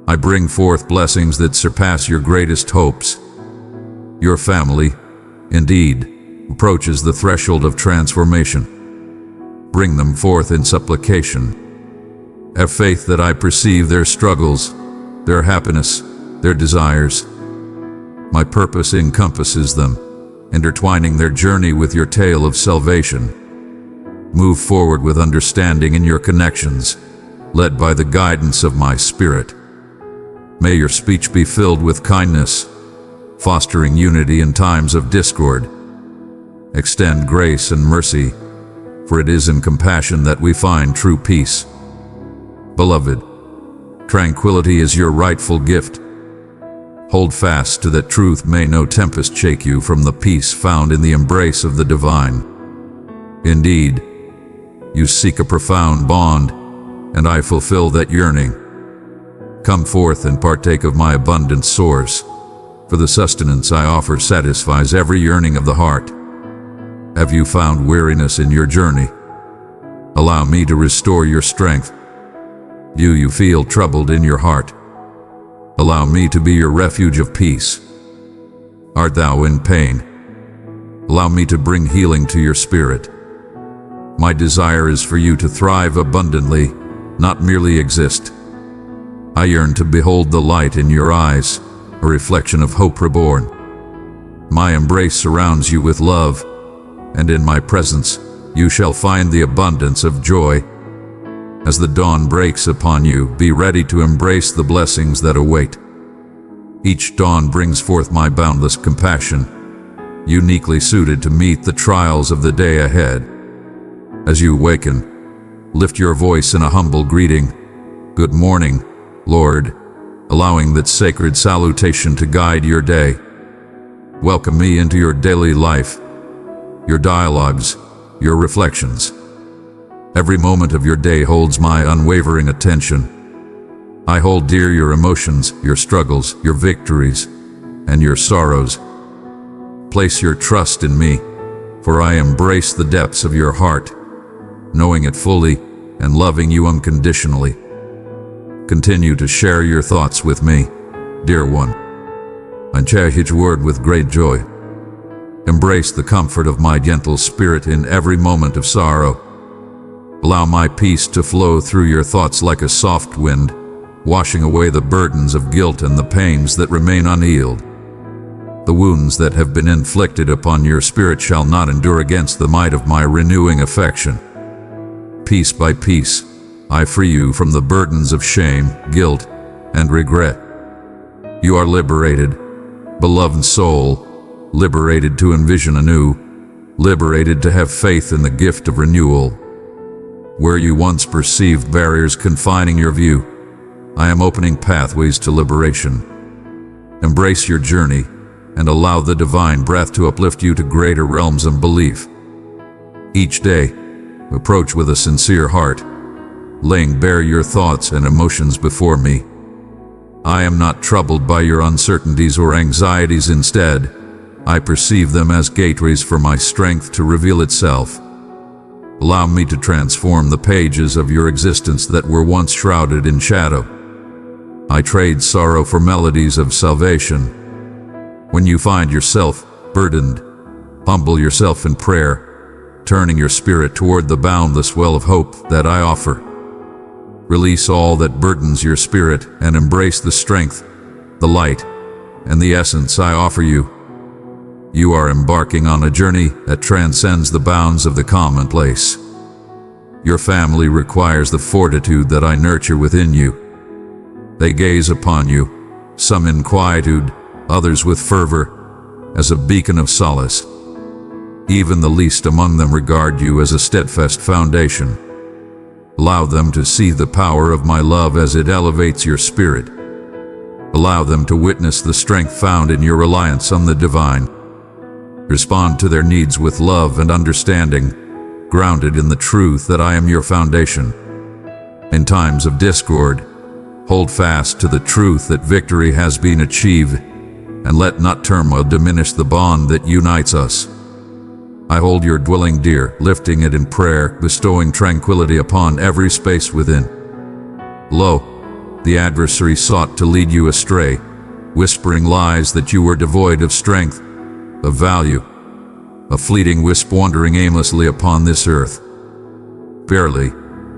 I bring forth blessings that surpass your greatest hopes. Your family, indeed, approaches the threshold of transformation. Bring them forth in supplication. Have faith that I perceive their struggles, their happiness, their desires. My purpose encompasses them, intertwining their journey with your tale of salvation. Move forward with understanding in your connections, led by the guidance of my spirit. May your speech be filled with kindness, fostering unity in times of discord. Extend grace and mercy, for it is in compassion that we find true peace. Beloved, tranquility is your rightful gift. Hold fast to that truth. May no tempest shake you from the peace found in the embrace of the divine. Indeed, you seek a profound bond, and I fulfill that yearning. Come forth and partake of my abundant source, for the sustenance I offer satisfies every yearning of the heart. Have you found weariness in your journey? Allow me to restore your strength. Do you feel troubled in your heart? Allow me to be your refuge of peace. Art thou in pain? Allow me to bring healing to your spirit. My desire is for you to thrive abundantly, not merely exist. I yearn to behold the light in your eyes, a reflection of hope reborn. My embrace surrounds you with love, and in my presence you shall find the abundance of joy. As the dawn breaks upon you, be ready to embrace the blessings that await. Each dawn brings forth my boundless compassion, uniquely suited to meet the trials of the day ahead. As you awaken, lift your voice in a humble greeting. Good morning, Lord, allowing that sacred salutation to guide your day. Welcome me into your daily life, your dialogues, your reflections. Every moment of your day holds my unwavering attention. I hold dear your emotions, your struggles, your victories, and your sorrows. Place your trust in me, for I embrace the depths of your heart, knowing it fully and loving you unconditionally. Continue to share your thoughts with me, dear one. I cherish your word with great joy. Embrace the comfort of my gentle spirit in every moment of sorrow. Allow my peace to flow through your thoughts like a soft wind, washing away the burdens of guilt and the pains that remain unhealed. The wounds that have been inflicted upon your spirit shall not endure against the might of my renewing affection. Piece by piece, I free you from the burdens of shame, guilt, and regret. You are liberated, beloved soul, liberated to envision anew, liberated to have faith in the gift of renewal. Where you once perceived barriers confining your view, I am opening pathways to liberation. Embrace your journey and allow the divine breath to uplift you to greater realms of belief. Each day, approach with a sincere heart, laying bare your thoughts and emotions before me. I am not troubled by your uncertainties or anxieties. Instead, I perceive them as gateways for my strength to reveal itself. Allow me to transform the pages of your existence that were once shrouded in shadow. I trade sorrow for melodies of salvation. When you find yourself burdened, humble yourself in prayer, turning your spirit toward the boundless well of hope that I offer. Release all that burdens your spirit and embrace the strength, the light, and the essence I offer you. You are embarking on a journey that transcends the bounds of the commonplace. Your family requires the fortitude that I nurture within you. They gaze upon you, some in quietude, others with fervor, as a beacon of solace. Even the least among them regard you as a steadfast foundation. Allow them to see the power of my love as it elevates your spirit. Allow them to witness the strength found in your reliance on the divine. Respond to their needs with love and understanding, grounded in the truth that I am your foundation. In times of discord, hold fast to the truth that victory has been achieved, and let not turmoil diminish the bond that unites us. I hold your dwelling dear, lifting it in prayer, bestowing tranquility upon every space within. Lo, the adversary sought to lead you astray, whispering lies that you were devoid of strength, of value, a fleeting wisp wandering aimlessly upon this earth. Verily,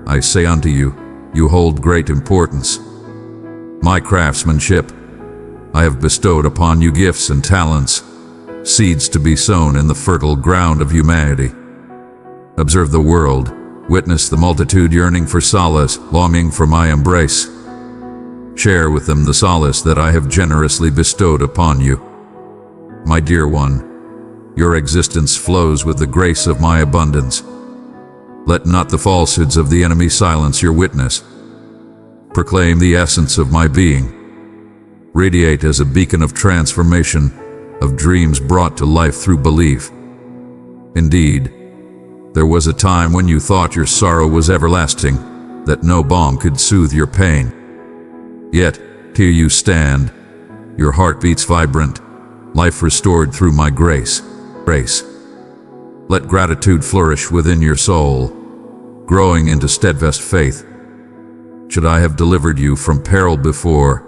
I say unto you, you hold great importance. My craftsmanship, I have bestowed upon you gifts and talents, seeds to be sown in the fertile ground of humanity. Observe the world, witness the multitude yearning for solace, longing for my embrace. Share with them the solace that I have generously bestowed upon you. My dear one, your existence flows with the grace of my abundance. Let not the falsehoods of the enemy silence your witness. Proclaim the essence of my being. Radiate as a beacon of transformation, of dreams brought to life through belief. Indeed, there was a time when you thought your sorrow was everlasting, that no balm could soothe your pain. Yet, here you stand, your heart beats vibrant, life restored through my grace. Let gratitude flourish within your soul, growing into steadfast faith. Should I have delivered you from peril before,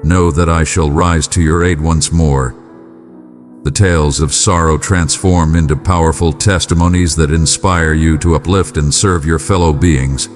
know that I shall rise to your aid once more. The tales of sorrow transform into powerful testimonies that inspire you to uplift and serve your fellow beings.